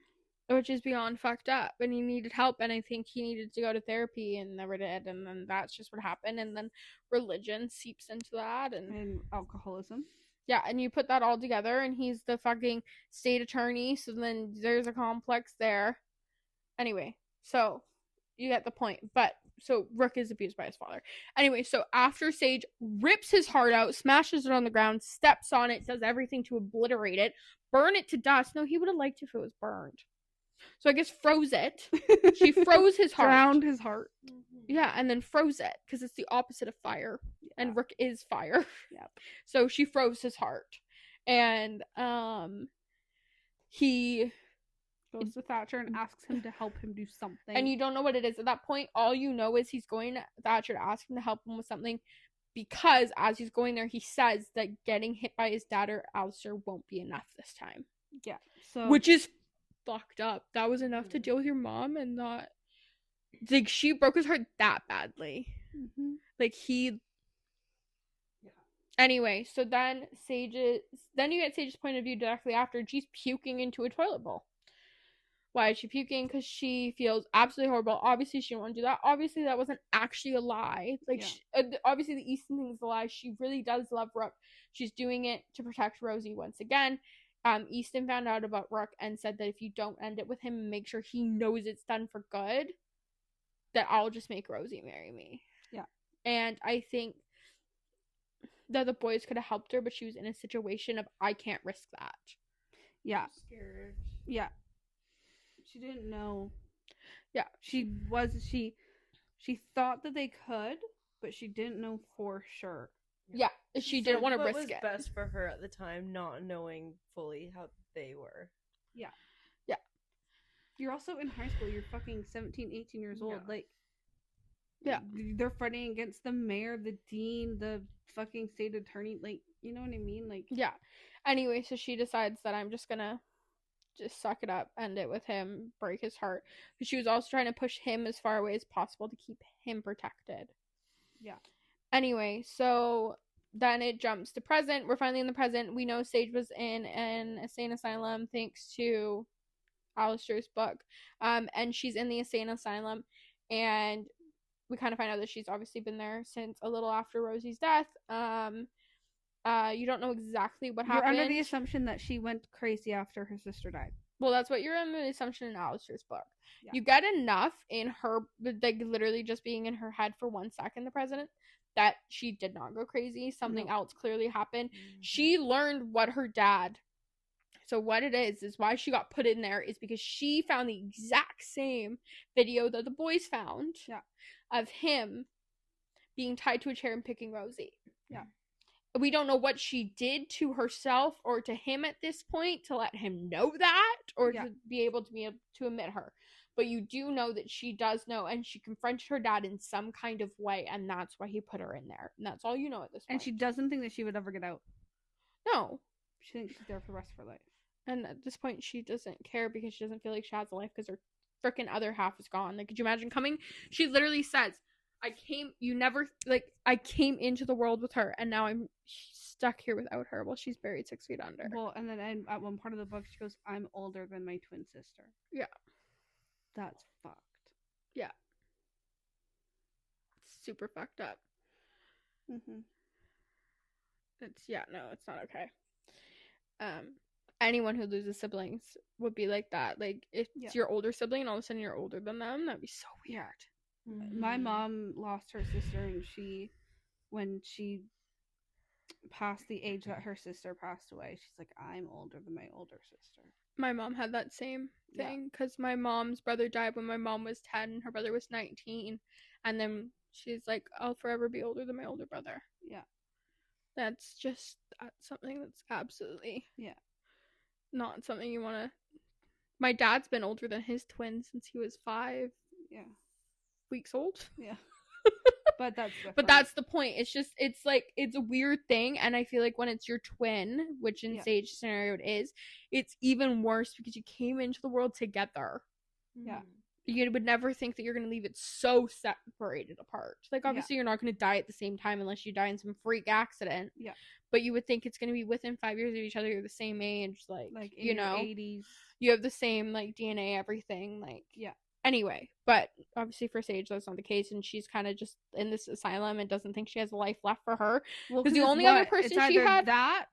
Which is beyond fucked up. And he needed help, and I think he needed to go to therapy and never did. And then that's just what happened. And then religion seeps into that. And alcoholism. Yeah, and you put that all together, and he's the fucking state attorney, so then there's a complex there. Anyway, so you get the point. But so Rook is abused by his father. Anyway, so after Sage rips his heart out, smashes it on the ground, steps on it, does everything to obliterate it, burn it to dust. No, he would have liked if it was burned. So I guess froze it. She froze his heart. Drowned his heart. Yeah, and then froze it, because it's the opposite of fire. Yeah. And Rook is fire. Yep. So she froze his heart. And he goes to Thatcher and asks him to help him do something. And you don't know what it is at that point. All you know is he's going to Thatcher to ask him to help him with something, because as he's going there, he says that getting hit by his dad or Alistair won't be enough this time. Yeah. So which is fucked up. That was enough to deal with your mom, and not like she broke his heart that badly. Mm-hmm. Like he. Yeah. Anyway, so then you get Sage's point of view directly after. She's puking into a toilet bowl. Why is she puking? Because she feels absolutely horrible. Obviously, she didn't want to do that. Obviously, that wasn't actually a lie. Like, obviously, the Easton thing is a lie. She really does love Rook. She's doing it to protect Rosie once again. Easton found out about Rook and said that if you don't end it with him and make sure he knows it's done for good, that I'll just make Rosie marry me. Yeah. And I think that the boys could have helped her, but she was in a situation of, I can't risk that. Yeah. I'm scared. Yeah. She didn't know. Yeah. She thought that they could, but she didn't know for sure. Yeah, she didn't want to risk it. What was best for her at the time, not knowing fully how they were. Yeah. Yeah. You're also in high school. You're fucking 17, 18 years old. Like, Yeah. They're fighting against the mayor, the dean, the fucking state attorney. Like, you know what I mean? Like, yeah. Anyway, so she decides that I'm just gonna just suck it up, end it with him, break his heart. But she was also trying to push him as far away as possible to keep him protected. Yeah. Anyway, so then it jumps to present. We're finally in the present. We know Sage was in an insane asylum thanks to Alistair's book. And she's in the insane asylum, and we kind of find out that she's obviously been there since a little after Rosie's death. You don't know exactly what happened. You're under the assumption that she went crazy after her sister died. Well, that's what you're under the assumption in Alistair's book. Yeah. You get enough in her, like, literally just being in her head for 1 second, the president, that she did not go crazy. Something else clearly happened. She learned what her dad... So what it is why she got put in there is because she found the exact same video that the boys found of him being tied to a chair and picking Rosie. Yeah. We don't know what she did to herself or to him at this point to let him know that or to be able to admit her. But you do know that she does know, and she confronted her dad in some kind of way, and that's why he put her in there. And that's all you know at this point. And she doesn't think that she would ever get out. No. She thinks she's there for the rest of her life. And at this point, she doesn't care because she doesn't feel like she has a life because her freaking other half is gone. Like, could you imagine coming? She literally says, I came into the world with her, and now I'm stuck here without her while she's buried 6 feet under. Well, and then at one part of the book, she goes, I'm older than my twin sister. Yeah. That's fucked. Yeah. It's super fucked up. Mm-hmm. It's not okay. Anyone who loses siblings would be like that. Like, if it's your older sibling and all of a sudden you're older than them, that'd be so weird. Mm-hmm. My mom lost her sister, and when she passed the age that her sister passed away, she's like, I'm older than my older sister. My mom had that same thing because my mom's brother died when my mom was 10 and her brother was 19. And then she's like, I'll forever be older than my older brother. Yeah. That's something that's absolutely not something you want to... My dad's been older than his twin since he was 5 weeks old. Yeah. But that's the point. It's just, it's a weird thing, and I feel like when it's your twin, which in Sage's scenario it is, it's even worse because you came into the world together. Yeah. You would never think that you're going to leave it so separated apart. Like, obviously, you're not going to die at the same time unless you die in some freak accident. Yeah. But you would think it's going to be within 5 years of each other. You're the same age. Like in you your know, 80s. You have the same, like, DNA, everything. Like, Anyway, but obviously for Sage, that's not the case. And she's kind of just in this asylum and doesn't think she has a life left for her. Because the only other person she had... that,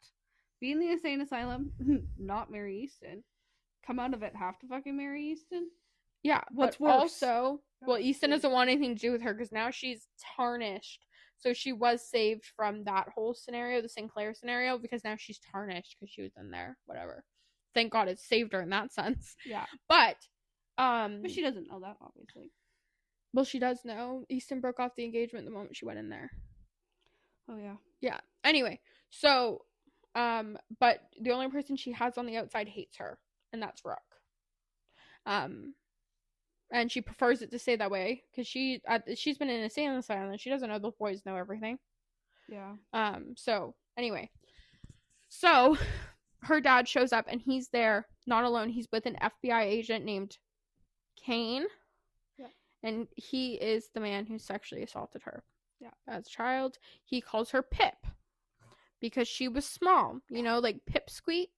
be in the insane asylum, not marry Easton. Come out of it, have to fucking marry Easton. Yeah, what's worse? Also, well, Easton doesn't want anything to do with her because now she's tarnished. So she was saved from that whole scenario, the Sinclair scenario, because now she's tarnished because she was in there. Whatever. Thank God it saved her in that sense. Yeah. But she doesn't know that, obviously. Well, she does know. Easton broke off the engagement the moment she went in there. Oh, yeah. Yeah. Anyway, so, but the only person she has on the outside hates her, and that's Rook. And she prefers it to stay that way because she's been in an insane asylum and she doesn't know the boys know everything. Yeah. So anyway, so her dad shows up and he's there, not alone. He's with an FBI agent named Kane. Yeah. And he is the man who sexually assaulted her. Yeah. As a child. He calls her Pip because she was small. You know, like Pipsqueak.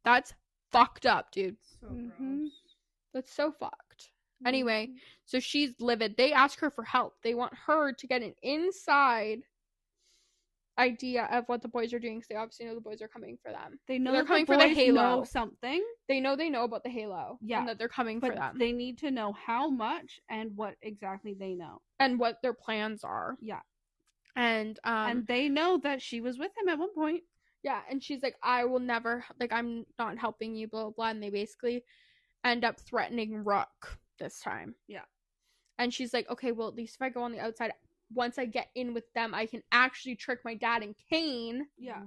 That's fucked up, dude. So gross. That's so fucked. Anyway, so she's livid. They ask her for help. They want her to get an inside idea of what the boys are doing because they obviously know the boys are coming for them. They know they're coming for the the Halo. Know something. They know about the Halo. Yeah. And that they're coming for them. They need to know how much and what exactly they know. And what their plans are. Yeah. And they know that she was with him at one point. Yeah, and she's like, I will never, like, I'm not helping you, blah, blah, blah. And they basically end up threatening Rook this time. Yeah. And she's like, okay, well, at least if I go on the outside, once I get in with them, I can actually trick my dad and Kane. Yeah.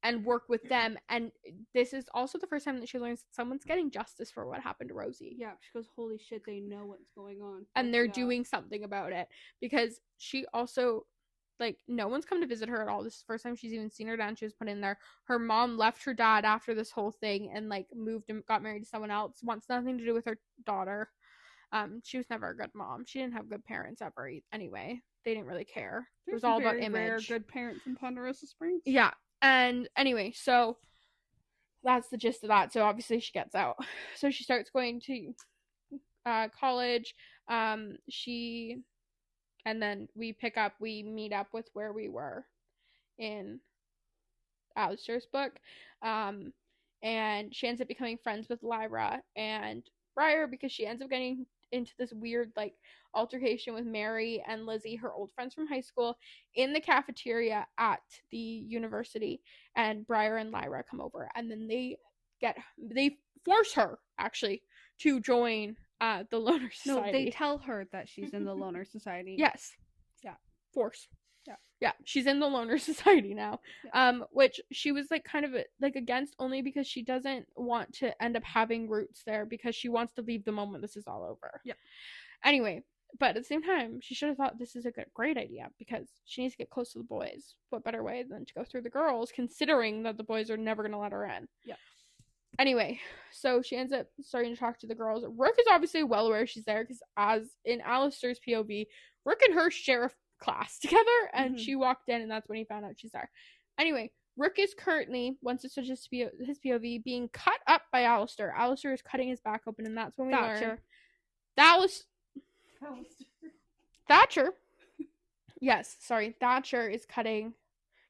and work with them. And this is also the first time that she learns that someone's getting justice for what happened to Rosie. Yeah, she goes, holy shit, they know what's going on. And they're doing something about it. Because she also, like, no one's come to visit her at all. This is the first time she's even seen her dad. She was put in there. Her mom left her dad after this whole thing and, like, moved and got married to someone else. Wants nothing to do with her daughter. She was never a good mom. She didn't have good parents ever anyway. They didn't really care. It was all about image. Rare good parents in Ponderosa Springs. Yeah. And anyway, so that's the gist of that. So obviously she gets out. So she starts going to college. And then we meet up with where we were in Alistair's book. And she ends up becoming friends with Lyra and Briar because she ends up getting into this weird, like, altercation with Mary and Lizzie, her old friends from high school, in the cafeteria at the university. And Briar and Lyra come over, and then they force her, actually, to join the Loner Society. No, they tell her that she's in the Loner Society. Yes. Yeah. Force. Yeah. Yeah, she's in the Loner Society now. Yeah. Which she was, like, kind of, like, against, only because she doesn't want to end up having roots there, because she wants to leave the moment this is all over. Yeah. Anyway, but at the same time, she should have thought this is a great idea, because she needs to get close to the boys. What better way than to go through the girls, considering that the boys are never going to let her in. Yeah. Anyway, so she ends up starting to talk to the girls. Rook is obviously well aware she's there, because as in Alistair's POV, Rook and her share a class together, and she walked in, and that's when he found out she's there. Anyway, Rook is currently, once it switches to his POV, being cut up by Alistair. Alistair is cutting his back open, and that's when we learn Thatcher. Yes, sorry. Thatcher is cutting,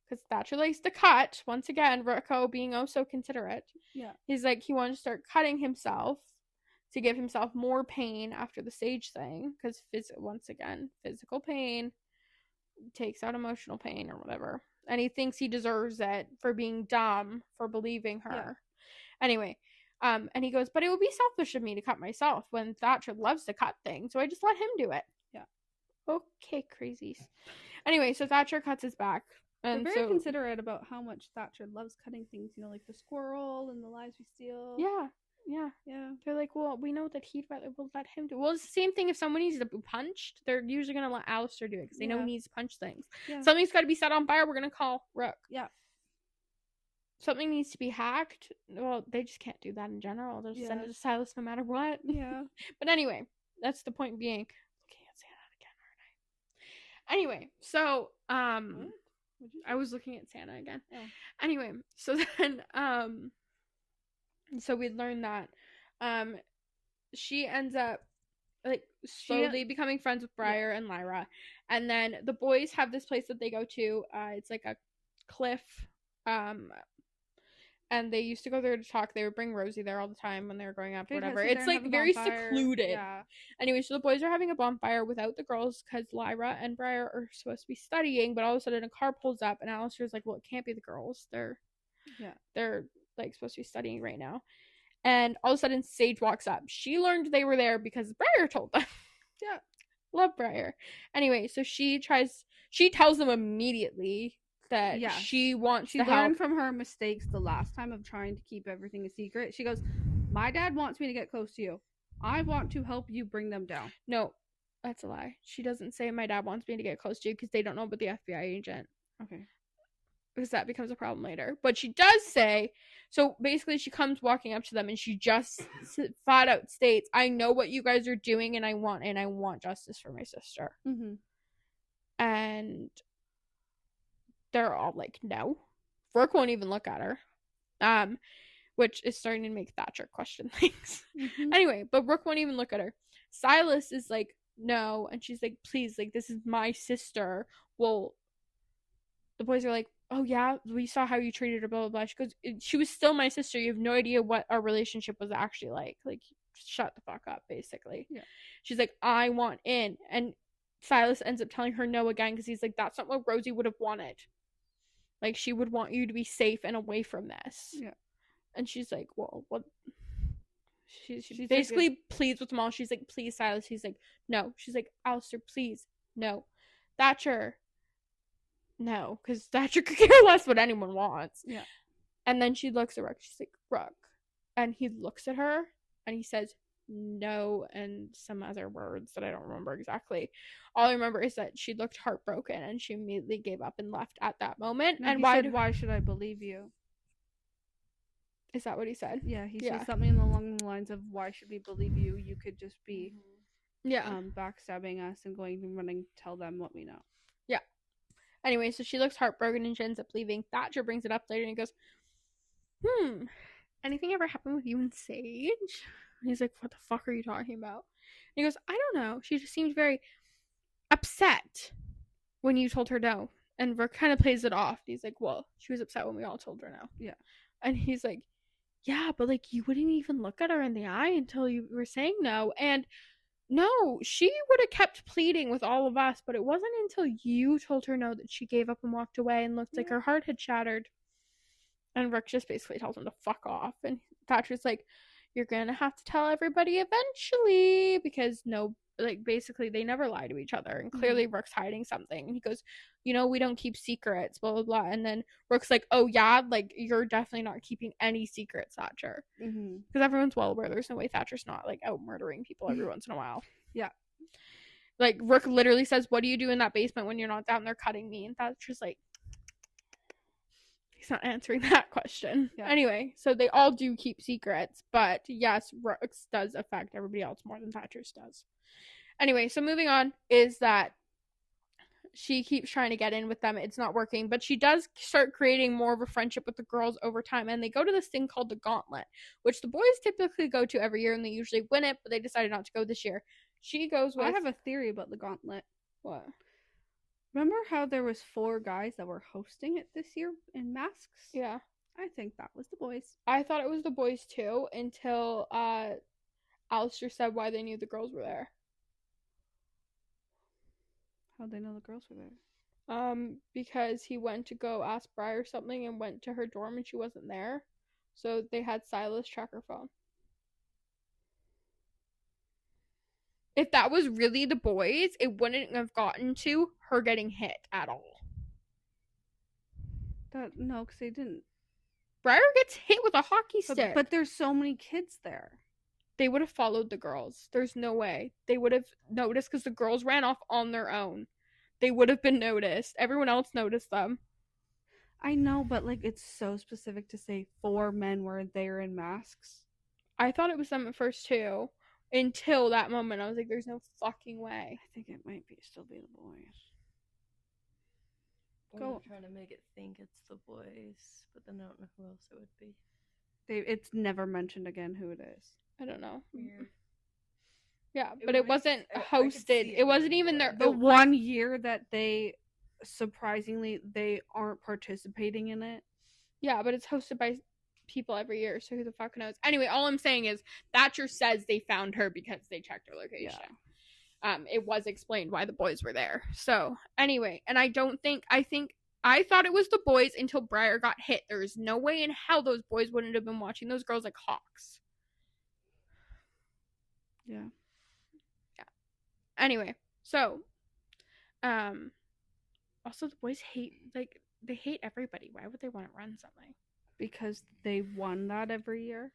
because Thatcher likes to cut. Once again, Rocco being oh so considerate. Yeah. He's like, he wanted to start cutting himself to give himself more pain after the stage thing, because once again, physical pain takes out emotional pain or whatever. And he thinks he deserves it for being dumb, for believing her. Yeah. Anyway, and he goes, but it would be selfish of me to cut myself when Thatcher loves to cut things, so I just let him do it. Yeah. Okay, crazies. Anyway, so Thatcher cuts his back. And they're very considerate about how much Thatcher loves cutting things, you know, like the squirrel and the lives we steal. Yeah. They're like, well, we know that we'll let him do it. Well, it's the same thing if someone needs to be punched. They're usually going to let Alistair do it, because they know he needs to punch things. Yeah. Something's got to be set on fire, we're going to call Rook. Yeah. Something needs to be hacked. Well, they just can't do that in general. They'll just send it to Silas no matter what. Yeah. But anyway, that's the point being. Looking at Santa again, aren't I? Anyway, so, I was looking at Santa again. Oh. Anyway, so then, so we learned that, she ends up, like, slowly becoming friends with Briar and Lyra. And then the boys have this place that they go to. It's like a cliff, and they used to go there to talk. They would bring Rosie there all the time when they were growing up or whatever. It's, like, very secluded. Yeah. Anyway, so the boys are having a bonfire without the girls, because Lyra and Briar are supposed to be studying, but all of a sudden a car pulls up, and Alistair's like, well, it can't be the girls. They're like, supposed to be studying right now. And all of a sudden, Sage walks up. She learned they were there because Briar told them. Yeah. Love Briar. Anyway, so she tells them immediately that she wants to help. She learned from her mistakes the last time of trying to keep everything a secret. She goes, my dad wants me to get close to you. I want to help you bring them down. No, that's a lie. She doesn't say my dad wants me to get close to you, because they don't know about the FBI agent. Okay. Because that becomes a problem later. But she does say, so basically she comes walking up to them, and she just flat out states, I know what you guys are doing, and I want justice for my sister. Mm-hmm. And they're all like, no. Rook won't even look at her. Which is starting to make Thatcher question things. Mm-hmm. Anyway, but Rook won't even look at her. Silas is like, no. And she's like, please, like, this is my sister. Well, the boys are like, oh yeah, we saw how you treated her, blah, blah, blah. She goes, she was still my sister. You have no idea what our relationship was actually like. Like, shut the fuck up, basically. Yeah. She's like, I want in. And Silas ends up telling her no again, because he's like, that's not what Rosie would have wanted. Like, she would want you to be safe and away from this. Yeah. And she's like, well, what? She basically pleads with them all. She's like, please, Silas. He's like, no. She's like, Alistair, please, no. Thatcher, no. Because Thatcher could care less what anyone wants. Yeah. And then she looks at Rook. She's like, Rook. And he looks at her and he says, no, and some other words that I don't remember exactly. All I remember is that she looked heartbroken and she immediately gave up and left at that moment. No, and why should I believe you? Is that what he said? Yeah, he said something along the lines of, why should we believe you? You could just be backstabbing us and going and running to tell them what we know. Yeah. Anyway, so she looks heartbroken and she ends up leaving. Thatcher brings it up later and he goes, anything ever happen with you and Sage? And he's like, what the fuck are you talking about? And he goes, I don't know. She just seemed very upset when you told her no. And Rook kind of plays it off. He's like, well, she was upset when we all told her no. Yeah. And he's like, yeah, but like you wouldn't even look at her in the eye until you were saying no. And no, she would have kept pleading with all of us, but it wasn't until you told her no that she gave up and walked away and looked like her heart had shattered. And Rook just basically tells him to fuck off. And Thatcher's like, you're gonna have to tell everybody eventually, because basically they never lie to each other, and clearly Rook's hiding something. And he goes, we don't keep secrets, blah blah blah. And then Rook's like, oh yeah, like you're definitely not keeping any secrets, Thatcher, because everyone's well aware there's no way Thatcher's not like out murdering people every once in a while. Yeah, like Rook literally says, what do you do in that basement when you're not down there cutting me? And Thatcher's like, he's not answering that question. Yeah. Anyway, so they all do keep secrets, but yes, Rook's does affect everybody else more than Thatcher's does. Anyway, so moving on is that she keeps trying to get in with them. It's not working, but she does start creating more of a friendship with the girls over time, and they go to this thing called the Gauntlet, which the boys typically go to every year, and they usually win it, but they decided not to go this year. She goes with... I have a theory about the Gauntlet. What? Remember how there was 4 guys that were hosting it this year in masks? Yeah. I think that was the boys. I thought it was the boys too, until Alistair said why they knew the girls were there. How'd they know the girls were there? Because he went to go ask Briar something and went to her dorm and she wasn't there. So they had Silas check her phone. If that was really the boys, it wouldn't have gotten to her getting hit at all. No, because they didn't. Briar gets hit with a hockey stick. But there's so many kids there. They would have followed the girls. There's no way. They would have noticed because the girls ran off on their own. They would have been noticed. Everyone else noticed them. I know, but like it's so specific to say 4 men were there in masks. I thought it was them at first too. Until that moment, I was like, there's no fucking way. I think it might still be the boys. I'm trying to make it think it's the boys, but then I don't know who else it would be. It's never mentioned again who it is. I don't know. Weird. Yeah, but it wasn't hosted. It wasn't even their... The one year that they, surprisingly, they aren't participating in it. Yeah, but it's hosted by people every year, so who the fuck knows? Anyway, all I'm saying is Thatcher says they found her because they checked her location. Yeah. It was explained why the boys were there. So, anyway, and I thought it was the boys until Briar got hit. There is no way in hell those boys wouldn't have been watching those girls like hawks. Yeah. Anyway, so, also the boys they hate everybody. Why would they want to run something? Because they won that every year.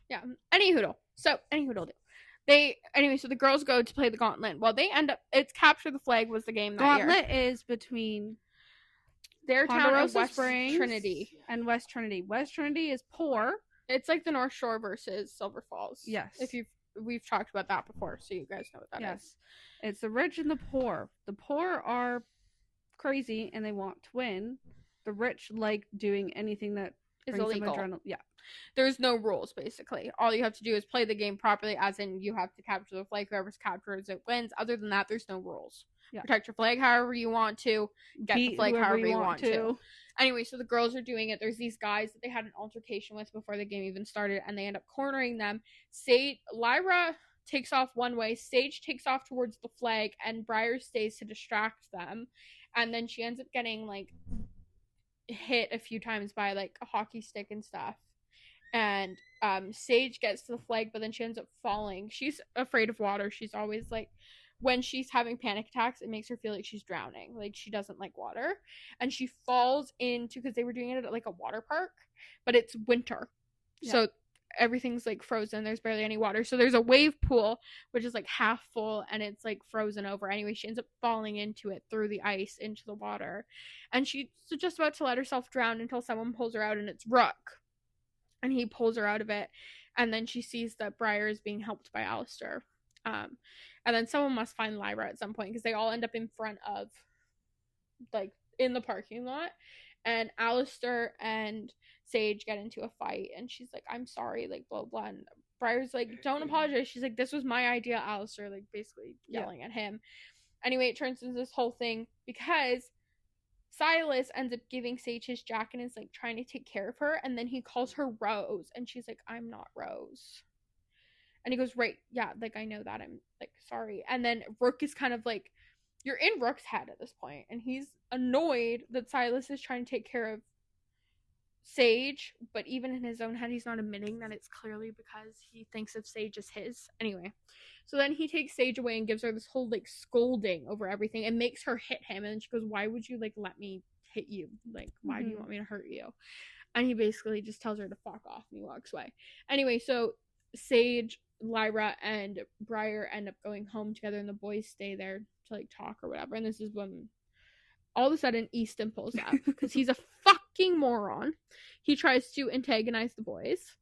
Yeah. Anyhoodle. So the girls go to play the Gauntlet. Well, they end up, it's Capture the Flag was the game that year. Gauntlet is between their town and Ponderosa West Springs Trinity. And West Trinity. West Trinity is poor. It's like the North Shore versus Silver Falls. Yes. We've talked about that before, so you guys know what that is. It's the rich and the poor. The poor are crazy and they want to win. The rich like doing anything that is illegal. Yeah. There's no rules, basically. All you have to do is play the game properly, as in you have to capture the flag. Whoever's captures it wins. Other than that, there's no rules. Yeah. Protect your flag however you want to. Get the flag however you want to. Anyway, so the girls are doing it. There's these guys that they had an altercation with before the game even started, and they end up cornering them. Lyra takes off one way, Sage takes off towards the flag, and Briar stays to distract them. And then she ends up getting, like, hit a few times by, like, a hockey stick and stuff. And Sage gets to the flag, but then she ends up falling. She's afraid of water. She's always, like, when she's having panic attacks, it makes her feel like she's drowning. Like, she doesn't like water. And she falls into, because they were doing it at, like, a water park, but it's winter. Yeah. So everything's, like, frozen. There's barely any water. So there's a wave pool, which is, like, half full, and it's, like, frozen over. Anyway, she ends up falling into it through the ice into the water. And she's just about to let herself drown until someone pulls her out, and it's Rook. And he pulls her out of it. And then she sees that Briar is being helped by Alistair. And then someone must find Lyra at some point, because they all end up in front of, like, in the parking lot. And Alistair and Sage get into a fight, and she's like, I'm sorry, like, blah, blah. And Briar's like, don't apologize. She's like, this was my idea, Alistair, like, basically yelling at him. Anyway, it turns into this whole thing because Silas ends up giving Sage his jacket and is, like, trying to take care of her, and then he calls her Rose, and she's like, I'm not Rose. And he goes, right, yeah, like, I know that, I'm, like, sorry. And then Rook is kind of, like, you're in Rook's head at this point, and he's annoyed that Silas is trying to take care of Sage, but even in his own head, he's not admitting that it's clearly because he thinks of Sage as his. Anyway, so then he takes Sage away and gives her this whole, like, scolding over everything and makes her hit him. And then she goes, why would you, like, let me hit you? Like, why do you want me to hurt you? And he basically just tells her to fuck off, and he walks away. Anyway, so Sage, Lyra, and Briar end up going home together, and the boys stay there to, like, talk or whatever. And this is when all of a sudden Easton pulls up, because he's a fucking moron. He tries to antagonize the boys,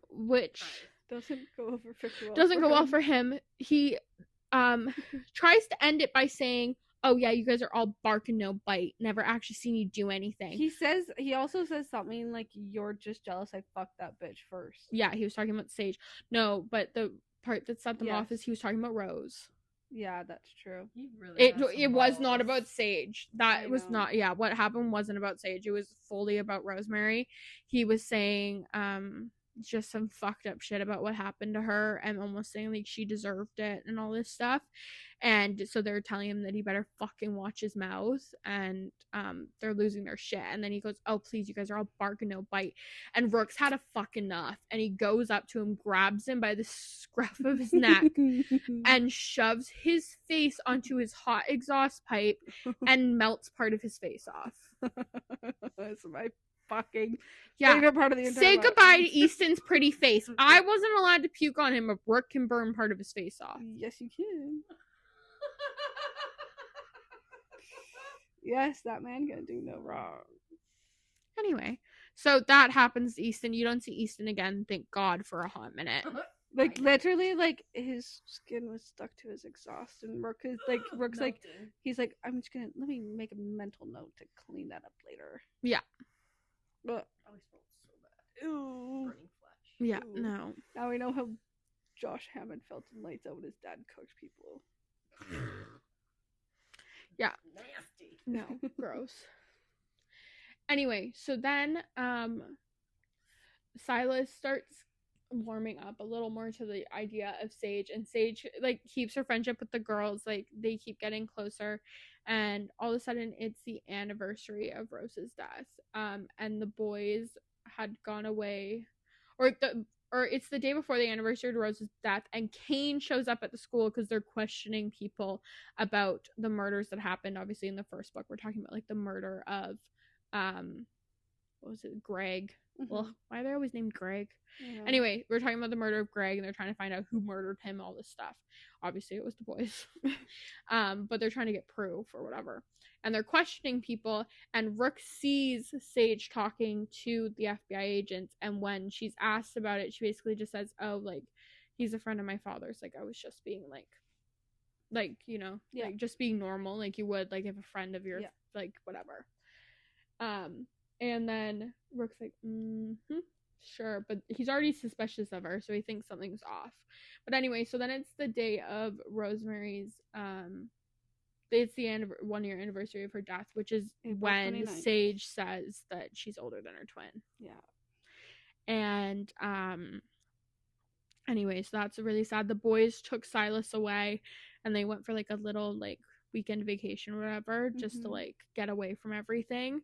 which doesn't go well for him. He tries to end it by saying, oh yeah, you guys are all bark and no bite, never actually seen you do anything. He also says something like, you're just jealous I fucked that bitch first. Yeah, he was talking about Sage. No, but the part that set them off is he was talking about Rose. Yeah, that's true. It was not about Sage. That was not, yeah, what happened wasn't about Sage. It was fully about Rosemary. He was saying just some fucked up shit about what happened to her, and almost saying, like, she deserved it and all this stuff. And so they're telling him that he better fucking watch his mouth, and they're losing their shit. And then he goes, oh please, you guys are all bark and no bite. And Rook's had a fuck enough, and he goes up to him, grabs him by the scruff of his neck and shoves his face onto his hot exhaust pipe and melts part of his face off. That's my fucking favorite part of the entire Say goodbye to Easton's pretty face. I wasn't allowed to puke on him, but Rook can burn part of his face off. Yes, you can. Yes, that man gonna do no wrong. Anyway, so that happens to Easton. You don't see Easton again, thank God, for a hot minute. Like, literally, like, his skin was stuck to his exhaust, and Rook's like, he's like, I'm just gonna, let me make a mental note to clean that up later. Yeah. But I always felt so bad. Ooh. Burning flesh. Yeah, Ooh. no. Now we know how Josh Hammond felt in Lights Out when his dad cooked people. Yeah. Nasty. No, gross. Anyway, so then Silas starts warming up a little more to the idea of Sage, and Sage, like, keeps her friendship with the girls. Like, they keep getting closer, and all of a sudden it's the anniversary of Rose's death, and the boys had gone away, or it's the day before the anniversary of Rose's death, and Kane shows up at the school because they're questioning people about the murders that happened. Obviously, in the first book, we're talking about, like, the murder of, what was it, Greg? Mm-hmm. Well, why are they always named Greg? Yeah. Anyway, we're talking about the murder of Greg, and they're trying to find out who murdered him, all this stuff. Obviously, it was the boys. But they're trying to get proof or whatever. And they're questioning people, and Rook sees Sage talking to the FBI agents, and when she's asked about it, she basically just says, oh, like, he's a friend of my father's. Like, I was just being, like, you know, like, just being normal, like you would, like, if a friend of yours, like, whatever. And then Rook's like, sure, but he's already suspicious of her, so he thinks something's off. But anyway, so then it's the day of Rosemary's, it's the 1 year anniversary of her death, which is April when 29th. Sage says that she's older than her twin. Yeah. And, anyway, so that's really sad. The boys took Silas away, and they went for, like, a little, like, weekend vacation or whatever, just to, like, get away from everything.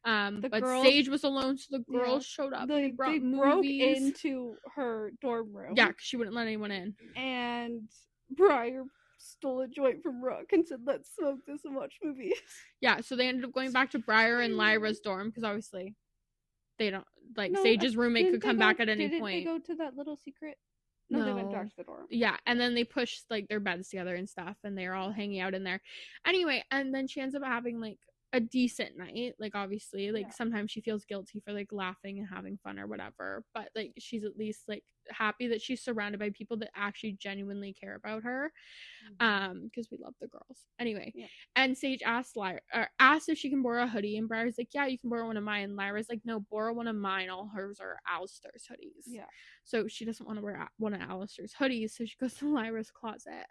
But girls, Sage was alone, so the girls showed up. They broke into her dorm room. Yeah, because she wouldn't let anyone in. And Briar stole a joint from Rook and said, "Let's smoke this and watch movies." Yeah, so they ended up going back to Briar and Lyra's dorm because obviously they don't Sage's roommate could come back at any point. Didn't they go to that little secret? No, they went back to the dorm. Yeah, and then they pushed like their beds together and stuff, and they're all hanging out in there. Anyway, and then she ends up having like a decent night. Like obviously, like sometimes she feels guilty for like laughing and having fun or whatever, but like she's at least like happy that she's surrounded by people that actually genuinely care about her. Because we love the girls. Anyway, and Sage asked if she can borrow a hoodie, and Briar's like, yeah, you can borrow one of mine. And Lyra's like, no, borrow one of mine. All hers are Alistair's hoodies. Yeah. So she doesn't want to wear one of Alistair's hoodies, so she goes to Lyra's closet.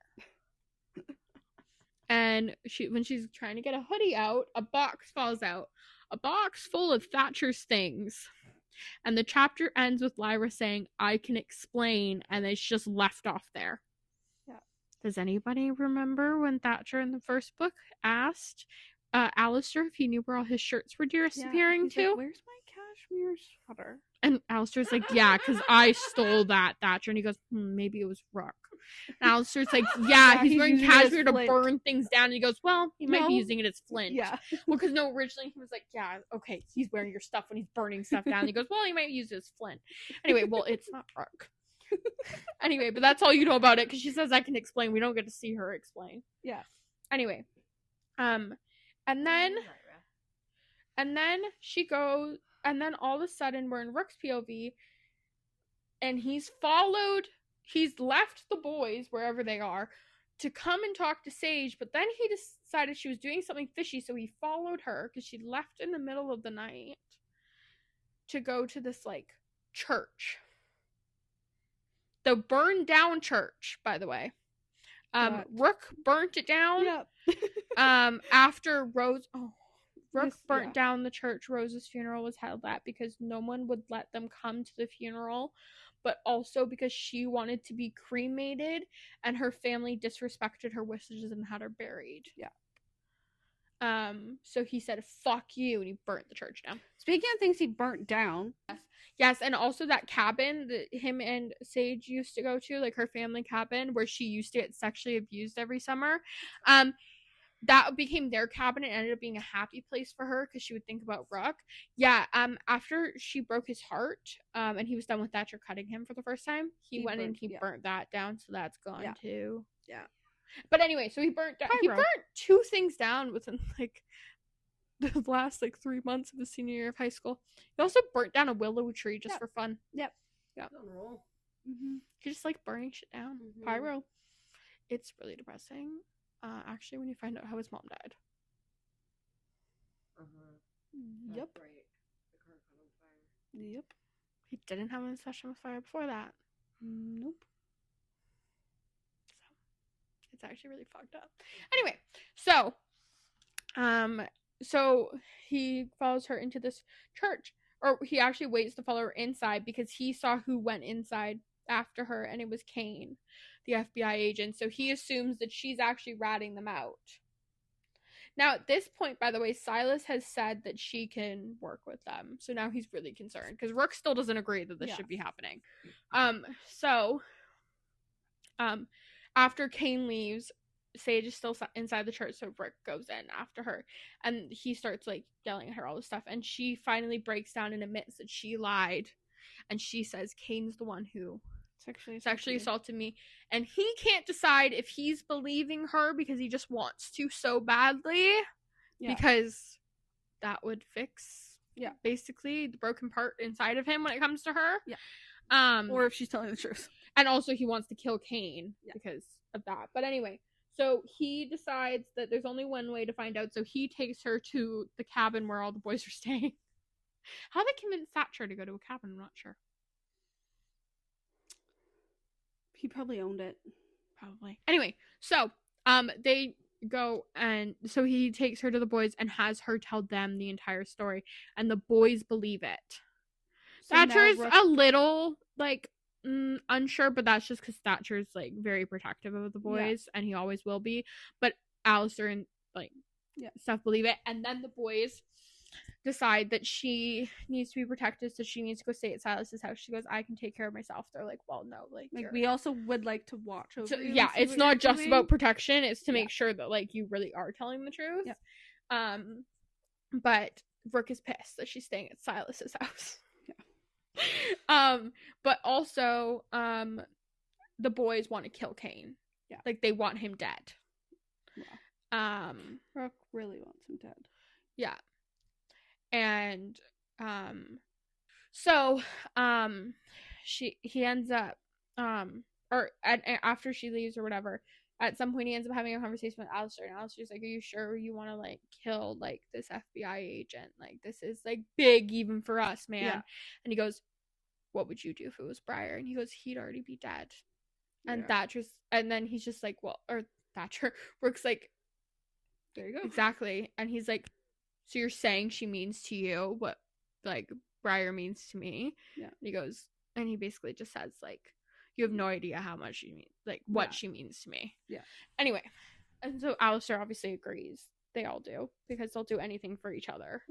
And when she's trying to get a hoodie out, a box falls out. A box full of Thatcher's things. And the chapter ends with Lyra saying, I can explain, and it's just left off there. Yeah. Does anybody remember when Thatcher in the first book asked Alistair if he knew where all his shirts were disappearing to? Like, where's my cashmere sweater? And Alistair's like, yeah, because I stole that, Thatcher. And he goes, maybe it was Rook. And Alistair's like, yeah, he's wearing cashmere to burn things down. And he goes, well, he might be using it as flint. Yeah. Well, because originally he was like, yeah, okay, he's wearing your stuff when he's burning stuff down. And he goes, well, he might use it as flint. Anyway, well, it's not Rook. Anyway, but that's all you know about it, because she says I can explain. We don't get to see her explain. Yeah. Anyway. And then she goes, and then all of a sudden we're in Rook's POV, and he's left the boys wherever they are to come and talk to Sage, but then he decided she was doing something fishy, so he followed her because she left in the middle of the night to go to this like church. The burned down church, by the way. Rook burnt it down. Yep. After Rose Rook burnt down the church Rose's funeral was held at because no one would let them come to the funeral, but also because she wanted to be cremated and her family disrespected her wishes and had her buried. Yeah. So he said, fuck you, and he burnt the church down. Speaking of things he burnt down. Yes, and also that cabin that him and Sage used to go to, like her family cabin, where she used to get sexually abused every summer. That became their cabin and ended up being a happy place for her because she would think about Rook. Yeah, after she broke his heart, and he was done with Thatcher cutting him for the first time, he went and burnt that down, so that's gone too. Yeah. But anyway, so he burnt two things down within like the last like 3 months of his senior year of high school. He also burnt down a willow tree just for fun. Yep. Yeah. He just like burning shit down. Pyro. It's really depressing. Actually, when you find out how his mom died. Yep. Right. The car caught on fire. Yep. He didn't have an obsession with fire before that. Nope. So it's actually really fucked up. Anyway, so he follows her into this church, or he actually waits to follow her inside because he saw who went inside after her, and it was Kane, the FBI agent. So he assumes that she's actually ratting them out. Now, at this point, by the way, Silas has said that she can work with them. So now he's really concerned because Rook still doesn't agree that this should be happening. After Kane leaves, Sage is still inside the church, so Rook goes in after her, and he starts like yelling at her all this stuff, and she finally breaks down and admits that she lied, and she says Kane's the one who sexually assaulted me, and he can't decide if he's believing her because he just wants to so badly, because that would fix basically the broken part inside of him when it comes to her, or if she's telling the truth. And also he wants to kill Kane because of that. But anyway, so he decides that there's only one way to find out, so he takes her to the cabin where all the boys are staying. How they convinced Thatcher to go to a cabin, I'm not sure. He probably owned it. Probably. Anyway, so they go, and so he takes her to the boys and has her tell them the entire story, and the boys believe it. So Thatcher's a little like unsure, but that's just because Thatcher's like very protective of the boys, and he always will be. But Alistair and like stuff believe it, and then the boys decide that she needs to be protected, so she needs to go stay at Silas's house. She goes, I can take care of myself. They're like, well, no, like we also would like to watch over so, you. yeah, it's not just about protection, it's to make sure that like you really are telling the truth. Yeah. But Rook is pissed that she's staying at Silas's house. Yeah. But also the boys want to kill Kane. Yeah. Like they want him dead. Wow. Rook really wants him dead. Yeah. And so he ends up after she leaves or whatever, at some point he ends up having a conversation with Alistair, and Alistair's like, are you sure you want to like kill like this FBI agent? Like this is like big even for us, man. Yeah. And he goes, what would you do if it was Briar? And he goes, he'd already be dead. And Thatcher's, and then he's just like, well, or Thatcher Rook's like, there you go. Exactly. And he's like, so you're saying she means to you what like Briar means to me? Yeah. And he goes, and he basically just says like, you have no idea how much she means, like what she means to me. Yeah. Anyway, and so Alistair obviously agrees. They all do, because they'll do anything for each other,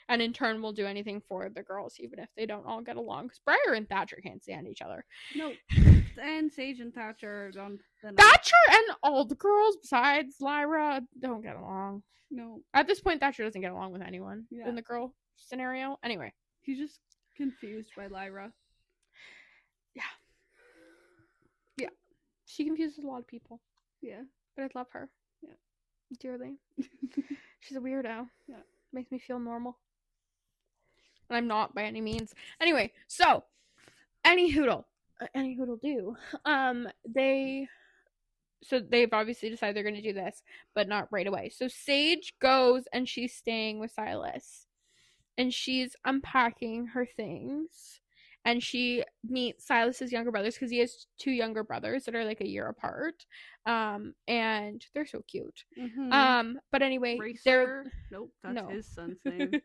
and in turn will do anything for the girls, even if they don't all get along. Because Briar and Thatcher can't stand each other. No, and Sage and Thatcher don't. Thatcher and all the girls besides Lyra don't get along. No, at this point, Thatcher doesn't get along with anyone in the girl scenario. Anyway, he's just confused by Lyra. Yeah. Yeah, she confuses a lot of people. Yeah, but I love her. Yeah, dearly. She's a weirdo. Yeah, makes me feel normal, and I'm not by any means. Anyway, so any hoodle do. They've obviously decided they're going to do this, but not right away. So Sage goes and she's staying with Silas, and she's unpacking her things. And she meets Silas's younger brothers, because he has two younger brothers that are like a year apart. And they're so cute. But anyway, nope, that's his son's name.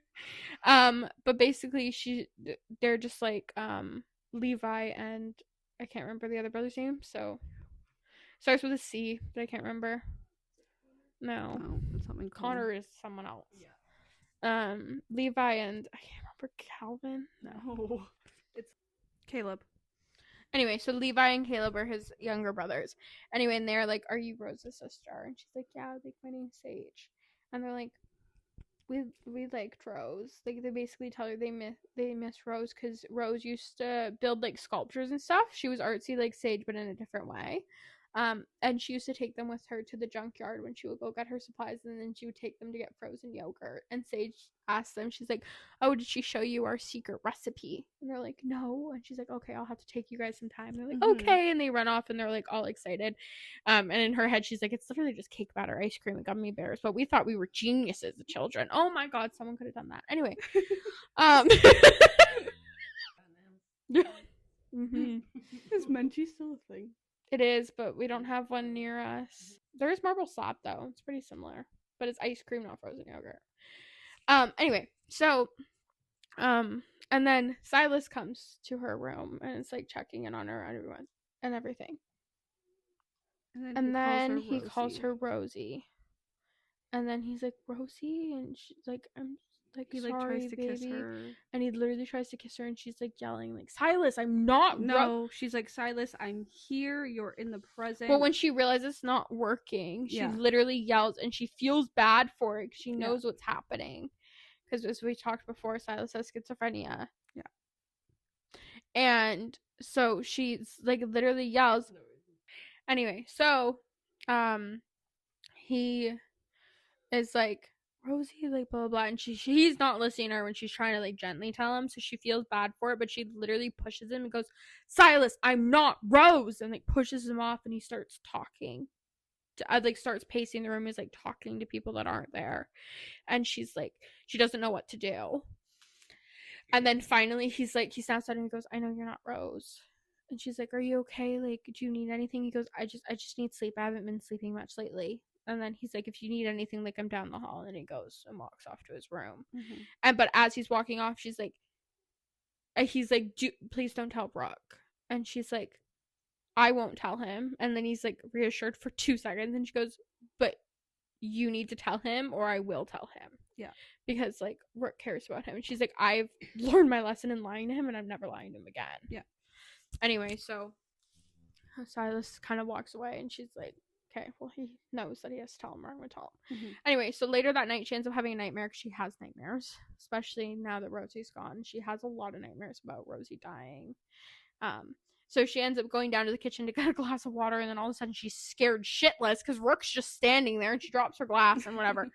But basically they're just like Levi and I can't remember the other brother's name, so starts with a C, but I can't remember. No, it's something Connor is someone else. Yeah. Levi and I can't remember Calvin. No. It's Caleb. Anyway, so Levi and Caleb are his younger brothers. Anyway, and they're like, are you Rose's sister? And she's like, yeah, like my name's Sage. And they're like, we liked Rose. Like they basically tell her they miss Rose because Rose used to build like sculptures and stuff. She was artsy like Sage, but in a different way. And she used to take them with her to the junkyard when she would go get her supplies, and then she would take them to get frozen yogurt. And Sage asked them, she's like, oh, did she show you our secret recipe? And they're like, no. And she's like, okay, I'll have to take you guys some time. They're like, okay. And they run off and they're like all excited. And in her head, she's like, it's literally just cake batter, ice cream, and gummy bears, but we thought we were geniuses, the children. Oh my god, someone could have done that. Anyway. Is Munchie still a thing? It is, but we don't have one near us. There is marble slap though. It's pretty similar, but it's ice cream, not frozen yogurt. Anyway, so and then Silas comes to her room and it's like checking in on her and everyone and everything. And then he calls her Rosie. And then he's like, Rosie, and she's like, I'm like, he like tries to kiss her, and he literally tries to kiss her, and she's like yelling like, Silas, I'm not. No, she's like, Silas, I'm here. You're in the present. But when she realizes it's not working, she literally yells, and she feels bad for it because she knows what's happening. Because as we talked before, Silas has schizophrenia. Yeah. And so she's like literally yells. Anyway, so he is like, Rosie, like blah blah blah, and he's not listening to her when she's trying to like gently tell him, so she feels bad for it, but she literally pushes him and goes, Silas, I'm not Rose, and like pushes him off, and he starts talking like starts pacing the room, is like talking to people that aren't there, and she's like, she doesn't know what to do. And then finally he snaps at her and he goes, I know you're not Rose. And she's like, are you okay? Like, do you need anything? He goes, I just need sleep. I haven't been sleeping much lately. And then he's like, if you need anything, like, I'm down the hall. And then he goes and walks off to his room. But as he's walking off, he's like, please don't tell Brooke. And she's like, I won't tell him. And then he's like reassured for 2 seconds. And she goes, but you need to tell him or I will tell him. Yeah. Because, like, Rook cares about him. And she's like, I've learned my lesson in lying to him, and I'm never lying to him again. Yeah. Anyway, so Silas kind of walks away, and she's like, okay, well, he knows that he has to tell him, or I'm going to tell him. Mm-hmm. Anyway, so later that night, she ends up having a nightmare because she has nightmares, especially now that Rosie's gone. She has a lot of nightmares about Rosie dying. So she ends up going down to the kitchen to get a glass of water, and then all of a sudden she's scared shitless because Rook's just standing there, and she drops her glass and whatever.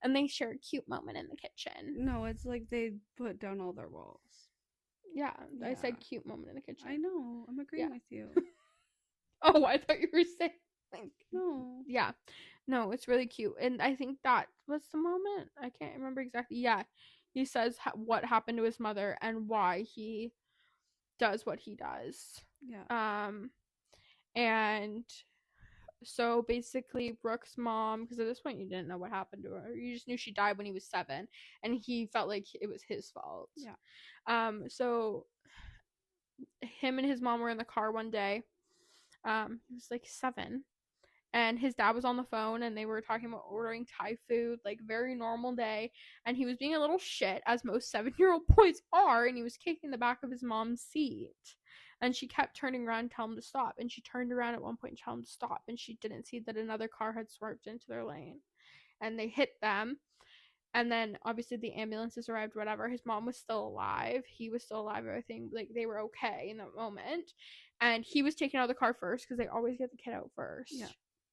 And they share a cute moment in the kitchen. No, it's like they put down all their walls. Yeah, I said cute moment in the kitchen. I know. I'm agreeing with you. Oh, I thought you were saying... No. Yeah. No, it's really cute. And I think that was the moment. I can't remember exactly. Yeah. He says what happened to his mother and why he does what he does. Yeah. And so basically Rook's mom, because at this point you didn't know what happened to her. You just knew she died when he was 7 and he felt like it was his fault. Yeah. So him and his mom were in the car one day. He was like 7. And his dad was on the phone, and they were talking about ordering Thai food, like, very normal day. And he was being a little shit, as most 7-year-old boys are, and he was kicking the back of his mom's seat. And she kept turning around and telling him to stop. And she turned around at one point and told him to stop. And she didn't see that another car had swerved into their lane. And they hit them. And then, obviously, the ambulances arrived, whatever. His mom was still alive. He was still alive. Everything, like, they were okay in that moment. And he was taken out of the car first, because they always get the kid out first. Yeah.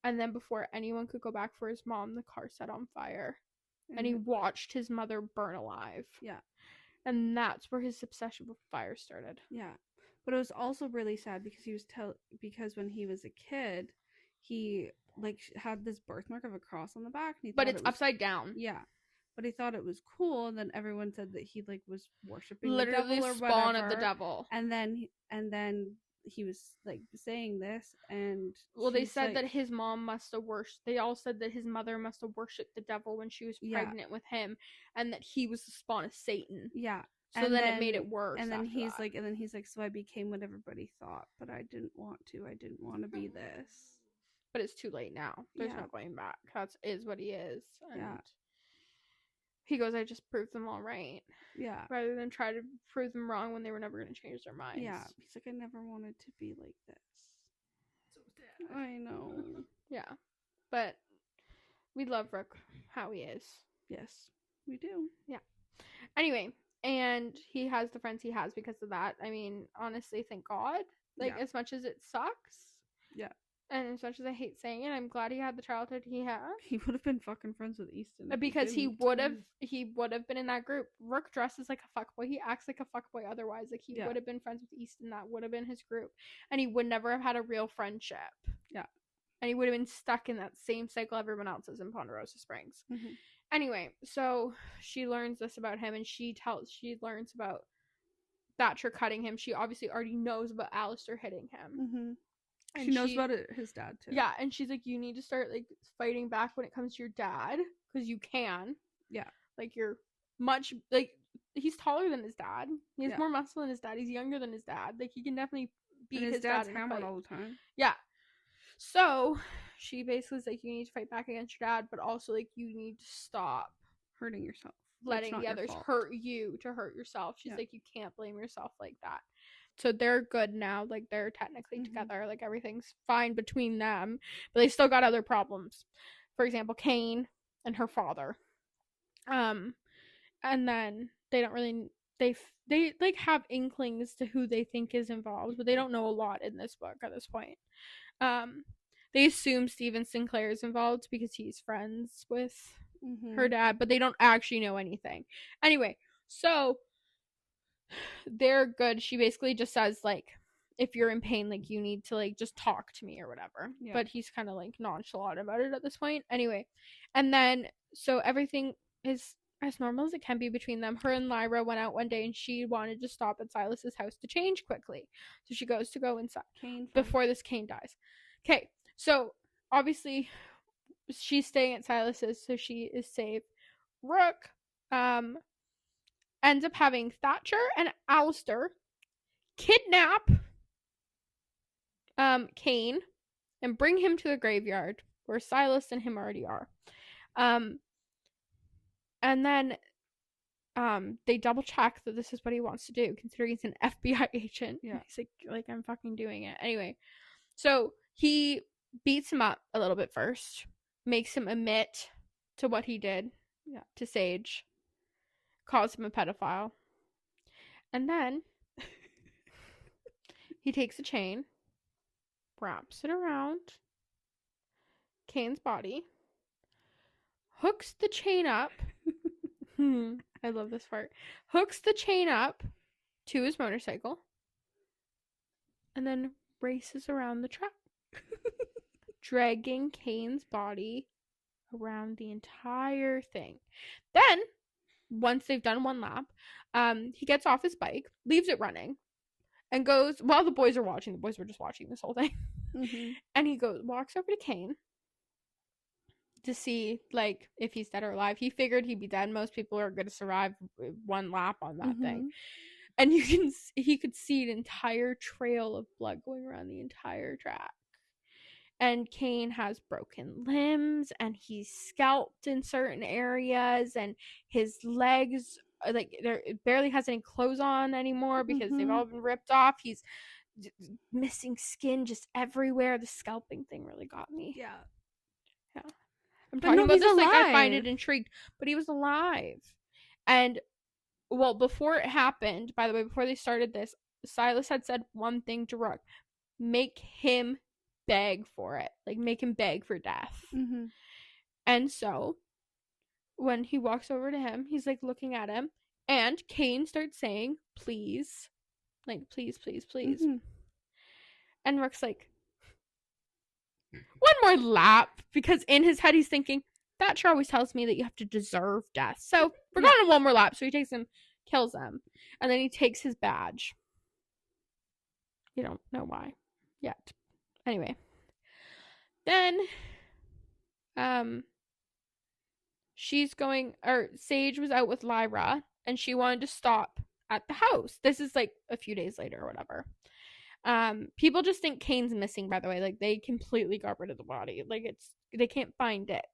And then before anyone could go back for his mom, the car set on fire. And he watched his mother burn alive. Yeah. And that's where his obsession with fire started. Yeah. But it was also really sad because because when he was a kid, he like had this birthmark of a cross on the back. And but it's upside down. Yeah. But he thought it was cool, and then everyone said that he like was worshiping literally the devil or spawn whatever. of the devil. And then he was like saying this, and they said that his mom must have worshipped. They all said that his mother must have worshipped the devil when she was pregnant with him, and that he was the spawn of Satan. Yeah. So then it made it worse. And then he's like, so I became what everybody thought, but I didn't want to. I didn't want to be this. But it's too late now. There's no going back. That is what he is. And yeah. He goes, I just proved them all right. Yeah. Rather than try to prove them wrong when they were never going to change their minds. Yeah. He's like, I never wanted to be like this. So sad. I know. Yeah. But we love Rook how he is. Yes, we do. Yeah. Anyway, and he has the friends he has because of that. I mean, honestly, thank God. Like, as much as it sucks. Yeah. And as much as I hate saying it, I'm glad he had the childhood he had. He would have been fucking friends with Easton. Because he would have been in that group. Rook dresses like a fuckboy. He acts like a fuckboy otherwise. Like, he would have been friends with Easton. That would have been his group. And he would never have had a real friendship. Yeah. And he would have been stuck in that same cycle everyone else is in Ponderosa Springs. Mm-hmm. Anyway, so she learns this about him, and she learns about Thatcher cutting him. She obviously already knows about Alistair hitting him. Mm-hmm. And she knows about his dad too. Yeah, and she's like, you need to start like fighting back when it comes to your dad, because you can. Yeah. Like, you're much like, he's taller than his dad. He has more muscle than his dad. He's younger than his dad. Like, he can definitely beat his dad's dad hammered all the time. Yeah. So she basically is like, you need to fight back against your dad, but also like, you need to stop hurting yourself, letting the others hurt you to hurt yourself. She's like, you can't blame yourself like that. So they're good now. Like, they're technically together. Like, everything's fine between them. But they still got other problems. For example, Kane and her father. And then they don't really... They like, have inklings to who they think is involved. But they don't know a lot in this book at this point. They assume Stephen Sinclair is involved because he's friends with her dad. But they don't actually know anything. Anyway, so... they're good. She basically just says, like, if you're in pain, like, you need to, like, just talk to me or whatever. Yeah. But he's kind of, like, nonchalant about it at this point. Anyway, and then, so everything is as normal as it can be between them. Her and Lyra went out one day, and she wanted to stop at Silas's house to change quickly. So she goes to go inside before this Kane dies. Okay, so, obviously, she's staying at Silas's, so she is safe. Rook, ends up having Thatcher and Alistair kidnap Kane and bring him to the graveyard where Silas and him already are. And then they double check that this is what he wants to do, considering he's an FBI agent. Yeah. He's like, I'm fucking doing it. Anyway, so he beats him up a little bit first, makes him admit to what he did to Sage, calls him a pedophile. And then he takes a chain, wraps it around Kane's body, hooks the chain up. I love this part. Hooks the chain up to his motorcycle, and then races around the track, dragging Kane's body around the entire thing. Then, once they've done one lap, he gets off his bike, leaves it running, and goes, while the boys are watching, the boys were just watching this whole thing, and he walks over to Kane to see, like, if he's dead or alive. He figured he'd be dead. Most people are going to survive one lap on that thing. And he could see an entire trail of blood going around the entire track. And Kane has broken limbs, and he's scalped in certain areas, and his legs, like, there barely has any clothes on anymore because they've all been ripped off. He's missing skin just everywhere. The scalping thing really got me. Yeah. I'm talking about this like I find it intrigued, but he was alive. And, well, before it happened, by the way, before they started this, Silas had said one thing to Rook: make him beg for it. Like, make him beg for death. And so, when he walks over to him, he's, like, looking at him, and Kane starts saying, please. Like, please, please, please. And Rook's like, one more lap, because in his head he's thinking, that sure always tells me that you have to deserve death. So we're going on one more lap. So he takes him, kills him, and then he takes his badge. You don't know why yet. Anyway, then Sage was out with Lyra, and she wanted to stop at the house. This is like a few days later or whatever. People just think Kane's missing, by the way. Like, they completely got rid of the body. Like, they can't find it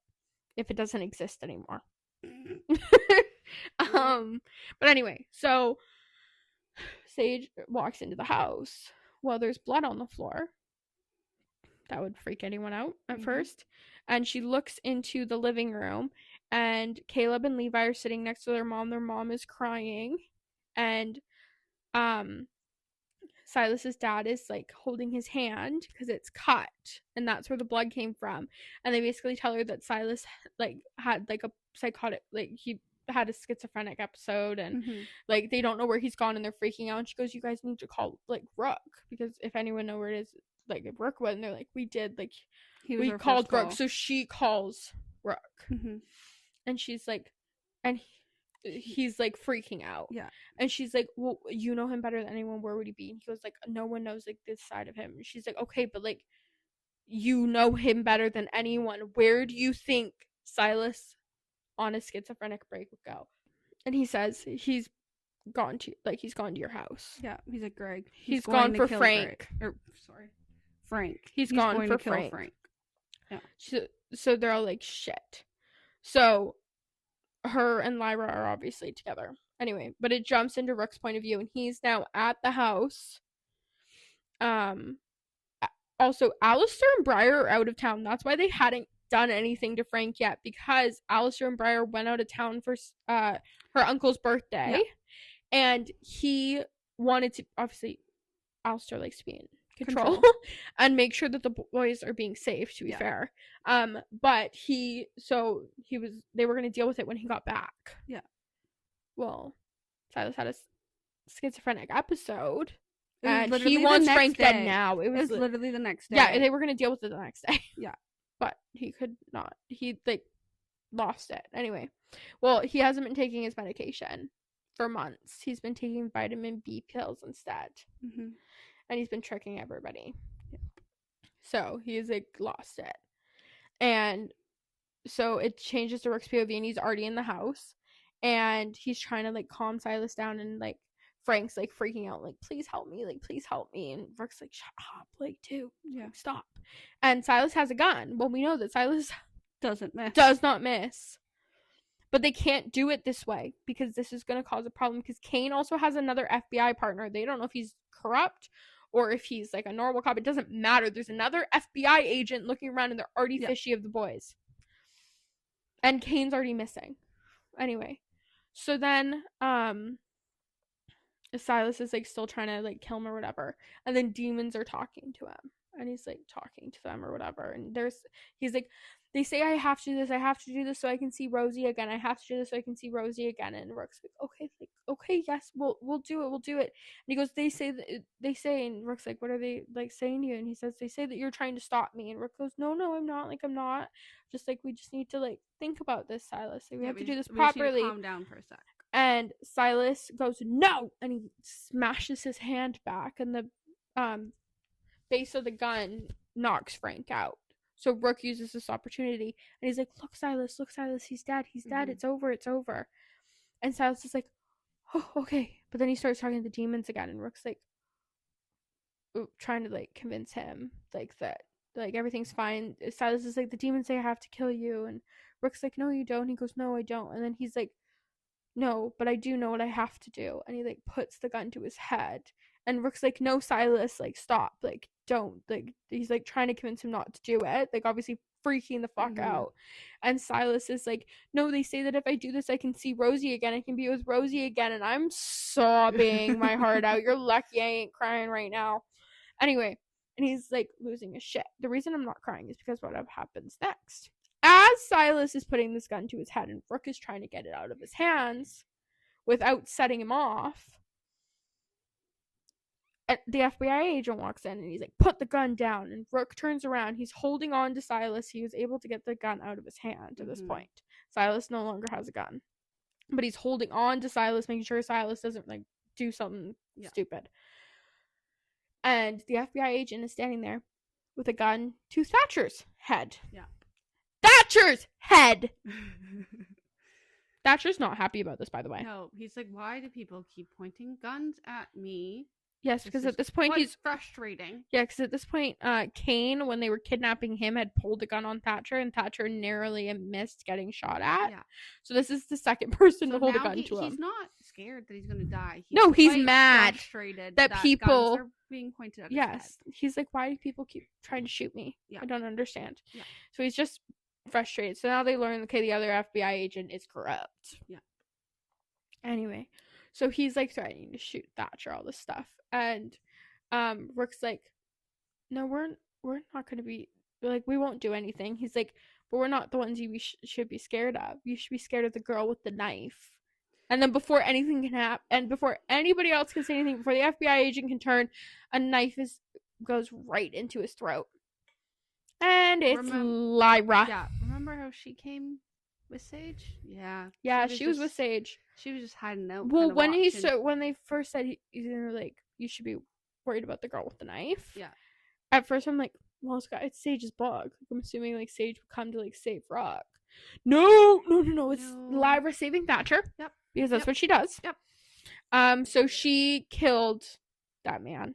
if it doesn't exist anymore. But anyway, so Sage walks into the house. Well, there's blood on the floor. That would freak anyone out at first. And she looks into the living room, and Caleb and Levi are sitting next to their mom. Their mom is crying, and Silas's dad is, like, holding his hand because it's cut, and that's where the blood came from. And they basically tell her that Silas, like, had, like, a psychotic, like, he had a schizophrenic episode, and like, they don't know where he's gone, and they're freaking out. And she goes, you guys need to call, like, Rook, because if anyone know where it is, like, if Rook went, and they're like, we did, like, we called Rook. So she calls Rook, and she's like, and he's like freaking out. And she's like, well, you know him better than anyone, where would he be? And he goes, like, no one knows, like, this side of him. And she's like, okay, but, like, you know him better than anyone, where do you think Silas on a schizophrenic break would go? And he says he's gone to your house. He's like, Greg, he's gone for Frank. Frank. He's gone for Frank. So they're all like, shit. So her and Lyra are obviously together. Anyway, but it jumps into Rook's point of view, and he's now at the house. Also, Alistair and Briar are out of town. That's why they hadn't done anything to Frank yet, because Alistair and Briar went out of town for her uncle's birthday, and he wanted to, obviously, Alistair likes to be in control. And make sure that the boys are being safe, to be fair. But they were going to deal with it when he got back. Well, Silas had a schizophrenic episode, and he wants Frank dead now. It was literally the next day. Yeah, they were going to deal with it the next day. But he could not. He, like, lost it. Anyway, well, he hasn't been taking his medication for months. He's been taking vitamin B pills instead. And he's been tricking everybody. So he's, like, lost it. And so it changes to Rook's POV, and he's already in the house, and he's trying to, like, calm Silas down, and, like, Frank's, like, freaking out, like, please help me, like, please help me. And Rook's like, shut up, like, dude, stop. And Silas has a gun. Well, we know that Silas Does not miss. But they can't do it this way because this is going to cause a problem because Kane also has another FBI partner. They don't know if he's corrupt or if he's like a normal cop. It doesn't matter. There's another FBI agent looking around and they're already fishy of the boys. And Kane's already missing. Anyway. So then Silas is like still trying to like kill him or whatever. And then demons are talking to him. And he's like talking to them or whatever. And he's like, they say I have to do this. I have to do this so I can see Rosie again. I have to do this so I can see Rosie again. And Rook's like, okay, yes, we'll do it. We'll do it. And he goes, they say, and Rook's like, what are they like saying to you? And he says, they say that you're trying to stop me. And Rook goes, no, I'm not. Like, I'm not. Just like, we just need to like think about this, Silas. Like, we have to do this properly. We need to calm down for a sec. And Silas goes, no, and he smashes his hand back, and the base of the gun knocks Frank out. So Rook uses this opportunity, and he's like, look, Silas, he's dead, it's over. And Silas is like, oh, okay. But then he starts talking to the demons again, and Rook's like, trying to, like, convince him, like, that, like, everything's fine. Silas is like, the demons say I have to kill you, and Rook's like, no, you don't. He goes, no, I don't. And then he's like, no, but I do know what I have to do. And he, like, puts the gun to his head. And Rook's like, no, Silas, like, stop. Like, don't. Like, he's, like, trying to convince him not to do it. Like, obviously freaking the fuck out. And Silas is like, no, they say that if I do this, I can see Rosie again. I can be with Rosie again. And I'm sobbing my heart out. You're lucky I ain't crying right now. Anyway, and he's, like, losing his shit. The reason I'm not crying is because what happens next. As Silas is putting this gun to his head and Rook is trying to get it out of his hands without setting him off, the FBI agent walks in and he's like, put the gun down. And Rook turns around. He's holding on to Silas. He was able to get the gun out of his hand at this point. Silas no longer has a gun. But he's holding on to Silas, making sure Silas doesn't, like, do something stupid. And the FBI agent is standing there with a gun to Thatcher's head. Yeah. Thatcher's head! Thatcher's not happy about this, by the way. No, he's like, why do people keep pointing guns at me? Yes, because at this point he's frustrating. Yeah, because at this point, Kane, when they were kidnapping him, had pulled a gun on Thatcher, and Thatcher narrowly missed getting shot at. Yeah. So this is the second person to hold a gun to him. He's not scared that he's going to die. He's mad that people guns are being pointed at his head. He's like, why do people keep trying to shoot me? Yeah. I don't understand. Yeah. So he's just frustrated. So now they learn, okay, the other FBI agent is corrupt. Yeah. Anyway, so he's, like, threatening to shoot Thatcher, all this stuff. And Rook's like, no, we're not going to be, like, we won't do anything. He's like, but we're not the ones you should be scared of. You should be scared of the girl with the knife. And then before anything can happen, and before anybody else can say anything, before the FBI agent can turn, a knife goes right into his throat. And it's Lyra. Yeah, remember how she came with Sage? Yeah. Yeah, she was with Sage. She was just hiding out. Well, when they first said he's like, you should be worried about the girl with the knife. Yeah. At first, I'm like, well, it's Sage's bug. I'm assuming, like, Sage would come to, like, save Rook. No. It's Lyra saving Thatcher. Yep. Because that's what she does. Yep. So she killed that man.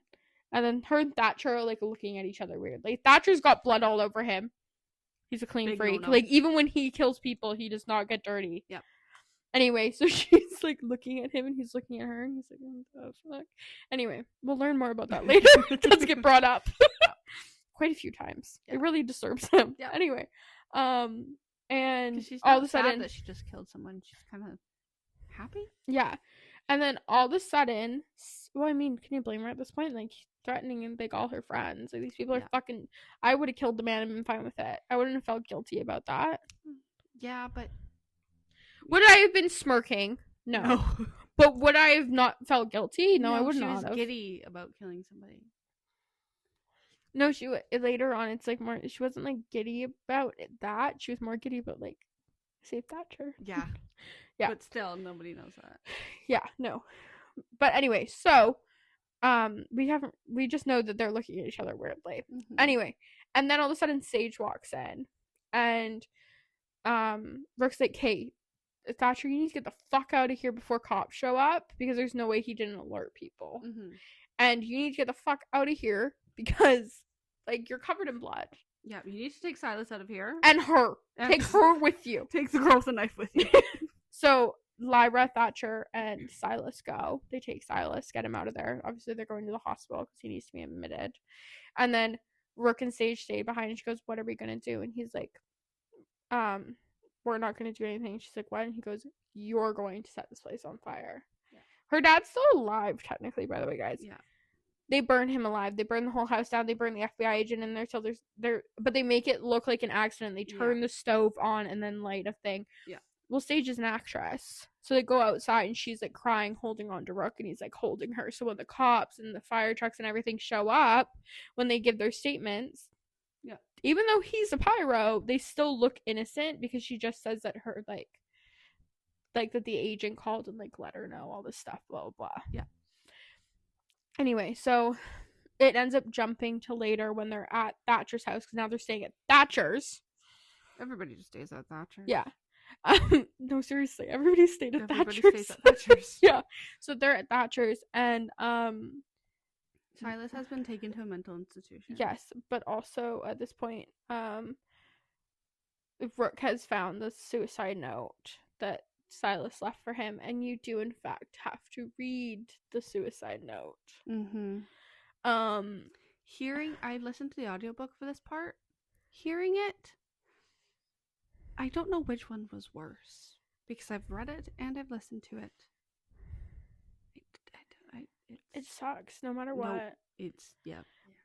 And then her and Thatcher are, like, looking at each other weirdly. Thatcher's got blood all over him. He's a clean freak. No. Like, even when he kills people, he does not get dirty. Yep. Anyway, so she's, like, looking at him, and he's looking at her, and he's like, what the fuck? Anyway, we'll learn more about that later. It does get brought up. Quite a few times. It really disturbs him. Yeah. Anyway, and she's all of a sudden that she just killed someone. She's kind of happy. Yeah. And then all of a sudden, well, I mean, can you blame her at this point? Like, threatening and, like, all her friends. Like, these people are fucking, I would have killed the man and been fine with it. I wouldn't have felt guilty about that. Yeah, but would I have been smirking? No. But would I have not felt guilty? No, I would not have. She was giddy about killing somebody. No, later on, it's, like, more, she wasn't, like, giddy about that. She was more giddy about, like, save Thatcher. Yeah. Yeah. But still, nobody knows that. Yeah, no. But anyway, so, we just know that they're looking at each other weirdly. Mm-hmm. Anyway, and then all of a sudden, Sage walks in, and, Rook's like, hey, Thatcher, you need to get the fuck out of here before cops show up, because there's no way he didn't alert people. Mm-hmm. And you need to get the fuck out of here, because, like, you're covered in blood. Yeah, you need to take Silas out of here. And her. Take her with you. Take the girl with the knife with you. So Lyra, Thatcher, and Silas go. They take Silas, get him out of there. Obviously, they're going to the hospital because he needs to be admitted. And then Rook and Sage stay behind, and she goes, what are we going to do? And he's like, we're not going to do anything. She's like, what? And he goes, you're going to set this place on fire. Yeah. Her dad's still alive, technically, by the way, guys. Yeah. They burn him alive. They burn the whole house down. They burn the FBI agent in there till but they make it look like an accident. They turn the stove on and then light a thing. Yeah. Well, Sage is an actress. So they go outside and she's like crying, holding on to Rook, and he's like holding her. So when the cops and the fire trucks and everything show up, when they give their statements, even though he's a pyro, they still look innocent because she just says that her like that the agent called and like let her know all this stuff, blah blah blah. Yeah. Anyway, so it ends up jumping to later when they're at Thatcher's house because now they're staying at Thatcher's. Everybody just stays at Thatcher's. Yeah. No, seriously, everybody stayed at Everybody Thatcher's. stays at Thatcher's. Yeah. So they're at Thatcher's, and Silas has been taken to a mental institution. yes, but also at this point, Rook has found the suicide note that Silas left for him, and you do in fact have to read the suicide note. Mm-hmm. I listened to the audiobook for this part. Hearing it, I don't know which one was worse because I've read it and I've listened to it. It sucks no matter what. No, it's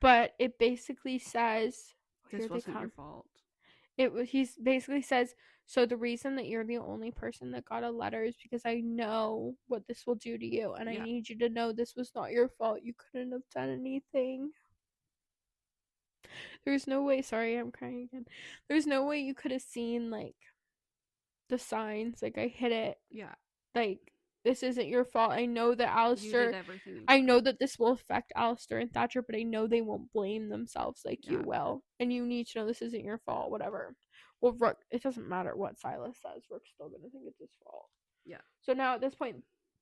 but it basically says this wasn't your fault. He basically says, so the reason that you're the only person that got a letter is because I know what this will do to you, and I need you to know this was not your fault. You couldn't have done anything. There's no way. Sorry, I'm crying again. There's no way you could have seen like the signs. Like I hit it. Yeah. Like this isn't your fault. I know that Alistair. You did everything. I know that this will affect Alistair and Thatcher, but I know they won't blame themselves like you will. And you need to know this isn't your fault. Whatever. Well, Rook. It doesn't matter what Silas says. Rook's still gonna think it's his fault. Yeah. So now at this point,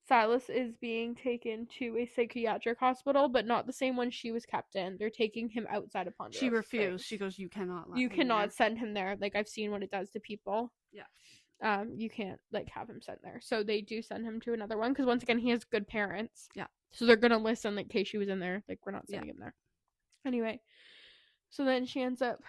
Silas is being taken to a psychiatric hospital, but not the same one she was kept in. They're taking him outside of Ponderosa. She refused. Springs. She goes, you cannot send him there. Like, I've seen what it does to people. Yeah. You can't, like, have him sent there. So they do send him to another one, because once again, he has good parents. Yeah. So they're gonna listen, like, in case she was in there. Like, we're not sending him there. Anyway. So then she ends up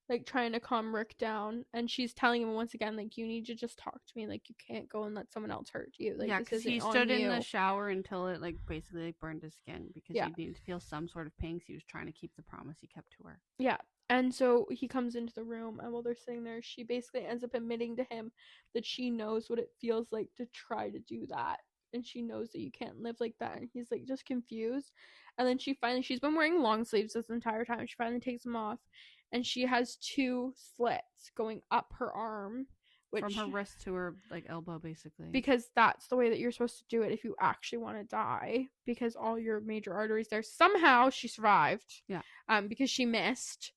like trying to calm Rook down, and she's telling him once again, like, you need to just talk to me, like, you can't go and let someone else hurt you. Like, because he stood in the shower until it like basically like burned his skin because he needed to feel some sort of pain, so he was trying to keep the promise he kept to her. Yeah. And so he comes into the room, and while they're sitting there, she basically ends up admitting to him that she knows what it feels like to try to do that, and she knows that you can't live like that. And he's like just confused. And then she's been wearing long sleeves this entire time. She finally takes them off, and she has 2 slits going up her arm, from her wrist to her like elbow, basically. Because that's the way that you're supposed to do it if you actually want to die, because all your major arteries there. Somehow she survived. Yeah. Because she missed.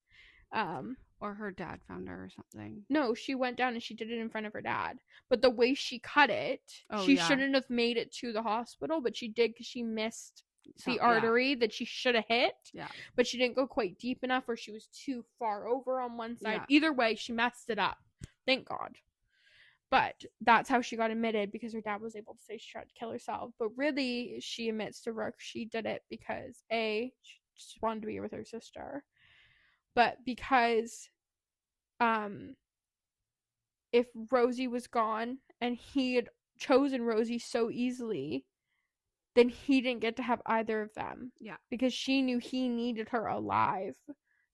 Or her dad found her or something. No, she went down and she did it in front of her dad. But the way she cut it, she shouldn't have made it to the hospital, but she did because she missed the artery that she should have hit. Yeah. But she didn't go quite deep enough, or she was too far over on one side. Yeah. Either way, she messed it up. Thank God. But that's how she got admitted, because her dad was able to say she tried to kill herself. But really, she admits to Rook she did it because she just wanted to be with her sister. But because if Rosie was gone and he had chosen Rosie so easily, then he didn't get to have either of them. Yeah. Because she knew he needed her alive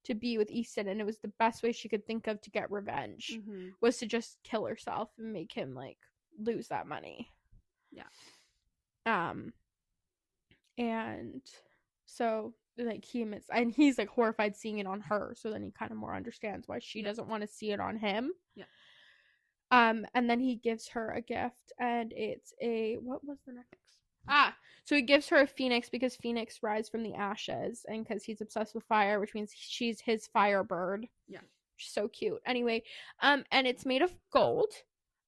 to be with Easton, and it was the best way she could think of to get revenge, was to just kill herself and make him, like, lose that money. Yeah. And so, like, he admits, and he's, like, horrified seeing it on her, so then he kind of more understands why she doesn't want to see it on him. Yeah. And then he gives her a gift, and it's what was the necklace? So he gives her a phoenix because Phoenix rise from the ashes, and because he's obsessed with fire, which means she's his fire bird. Yeah. She's so cute. Anyway, and it's made of gold,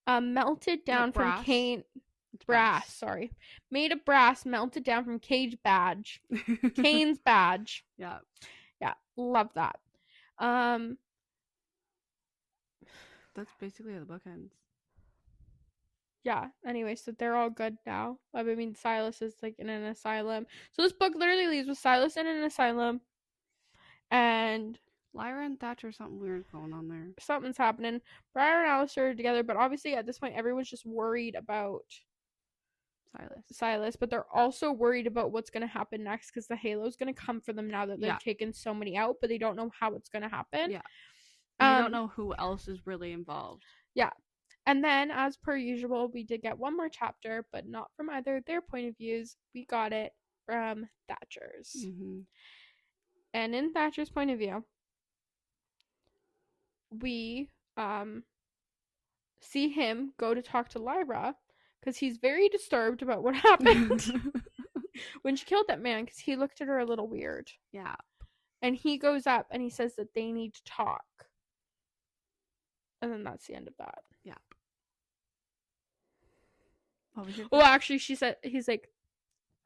melted down from brass, sorry. Made of brass, melted down from Kane's badge. Yeah. Yeah, love that. That's basically the bookends. Yeah, anyway, so they're all good now. I mean, Silas is like in an asylum. So this book literally leaves with Silas in an asylum. And Lyra and Thatcher, something weird going on there. Something's happening. Briar and Alistair are together, but obviously at this point everyone's just worried about Silas, but they're also worried about what's going to happen next because the Halo's going to come for them now that they've taken so many out, but they don't know how it's going to happen. Yeah. And they don't know who else is really involved. Yeah. And then, as per usual, we did get one more chapter, but not from either of their point of views. We got it from Thatcher's. Mm-hmm. And in Thatcher's point of view, we see him go to talk to Lyra because he's very disturbed about what happened when she killed that man because he looked at her a little weird. Yeah. And he goes up and he says that they need to talk. And then that's the end of that. Yeah. Well, actually, he's like,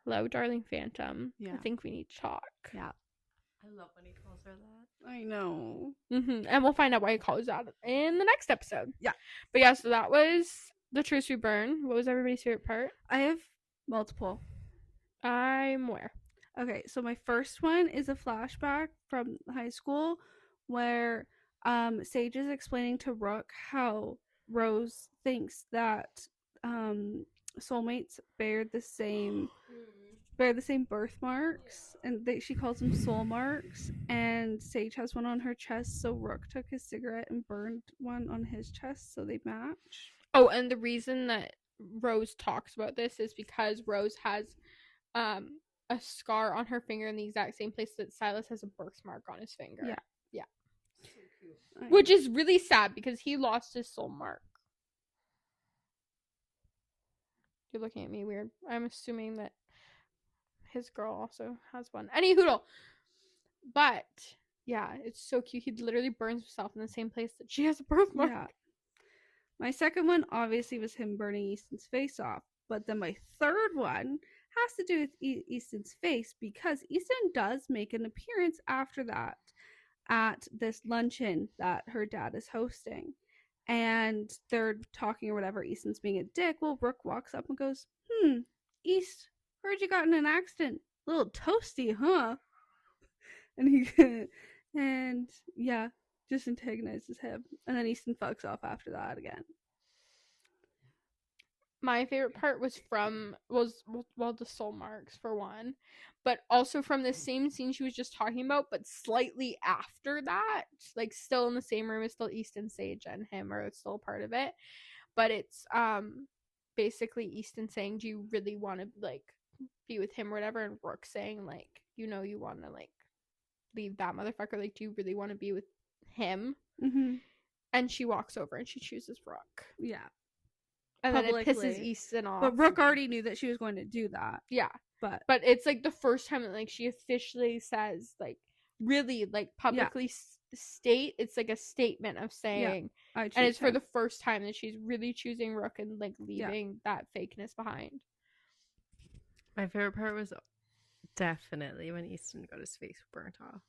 hello, darling Phantom. Yeah. I think we need to talk. Yeah. I love when he calls her that. I know. Mm-hmm. And we'll find out why he calls that in the next episode. Yeah. But yeah, so that was The Truce We Burn. What was everybody's favorite part? I have multiple. I'm aware. Okay, so my first one is a flashback from high school where Sage is explaining to Rook how Rose thinks that soulmates bear the same birthmarks, and she calls them soul marks, and Sage has one on her chest, so Rook took his cigarette and burned one on his chest so they match. Oh, and the reason that Rose talks about this is because Rose has a scar on her finger in the exact same place that Silas has a birthmark on his finger. Yeah. So cute. Which is really sad because he lost his soul mark. You're looking at me weird. I'm assuming that his girl also has one. Any hoodle. But yeah, it's so cute. He literally burns himself in the same place that she has a birthmark. Yeah. My second one obviously was him burning Easton's face off. But then my third one has to do with Easton's face because Easton does make an appearance after that at this luncheon that her dad is hosting. And they're talking or whatever. Easton's being a dick. Well, Rook walks up and goes, East, heard you got in an accident. A little toasty, huh? And yeah, just antagonizes him. And then Easton fucks off after that again. My favorite part was the soul marks for one, but also from the same scene she was just talking about, but slightly after that, like still in the same room, is still Easton, Sage, and him are still part of it. But it's basically Easton saying, "Do you really want to like be with him or whatever?" And Rook saying like, "You know, you want to like leave that motherfucker. Like, do you really want to be with him?" Mm-hmm. And she walks over and she chooses Rook. Yeah. And publicly. Then it pisses Easton off. But Rook already knew that she was going to do that. Yeah. But it's like the first time that like she officially says like really like publicly state, it's like a statement of saying, and it's for the first time that she's really choosing Rook and like leaving that fakeness behind. My favorite part was definitely when Easton got his face burnt off.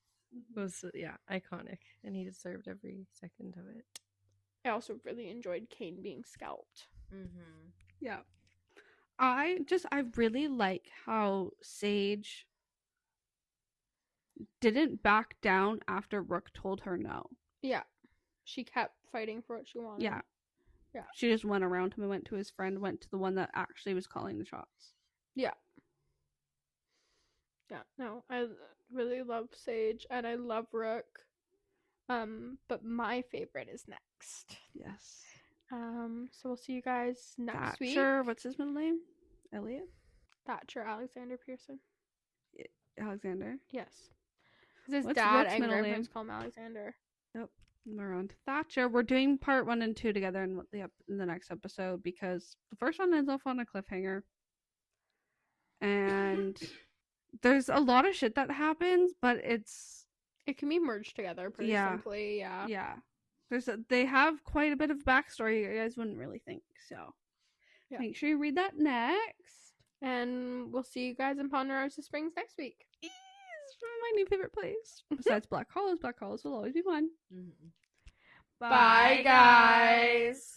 It was iconic, and he deserved every second of it. I also really enjoyed Kane being scalped. Mm-hmm. Yeah. I really like how Sage didn't back down after Rook told her no. Yeah. She kept fighting for what she wanted. Yeah. Yeah. She just went around him and went to his friend, went to the one that actually was calling the shots. Yeah. Yeah. No, I really love Sage and I love Rook. But my favorite is next. Yes. So we'll see you guys next week. Thatcher, what's his middle name? Elliot? Thatcher, Alexander Pearson. Alexander? Yes. His dad and grandparents call him Alexander. Yep. We're on to Thatcher. We're doing part 1 and 2 together in the next episode because the first one ends off on a cliffhanger. And there's a lot of shit that happens, but it can be merged together pretty simply. Yeah. Yeah. They have quite a bit of backstory you guys wouldn't really think. So make sure you read that next. And we'll see you guys in Ponderosa Springs next week. my new favorite place. Besides Black Hollows will always be mine. Mm-hmm. Bye, guys.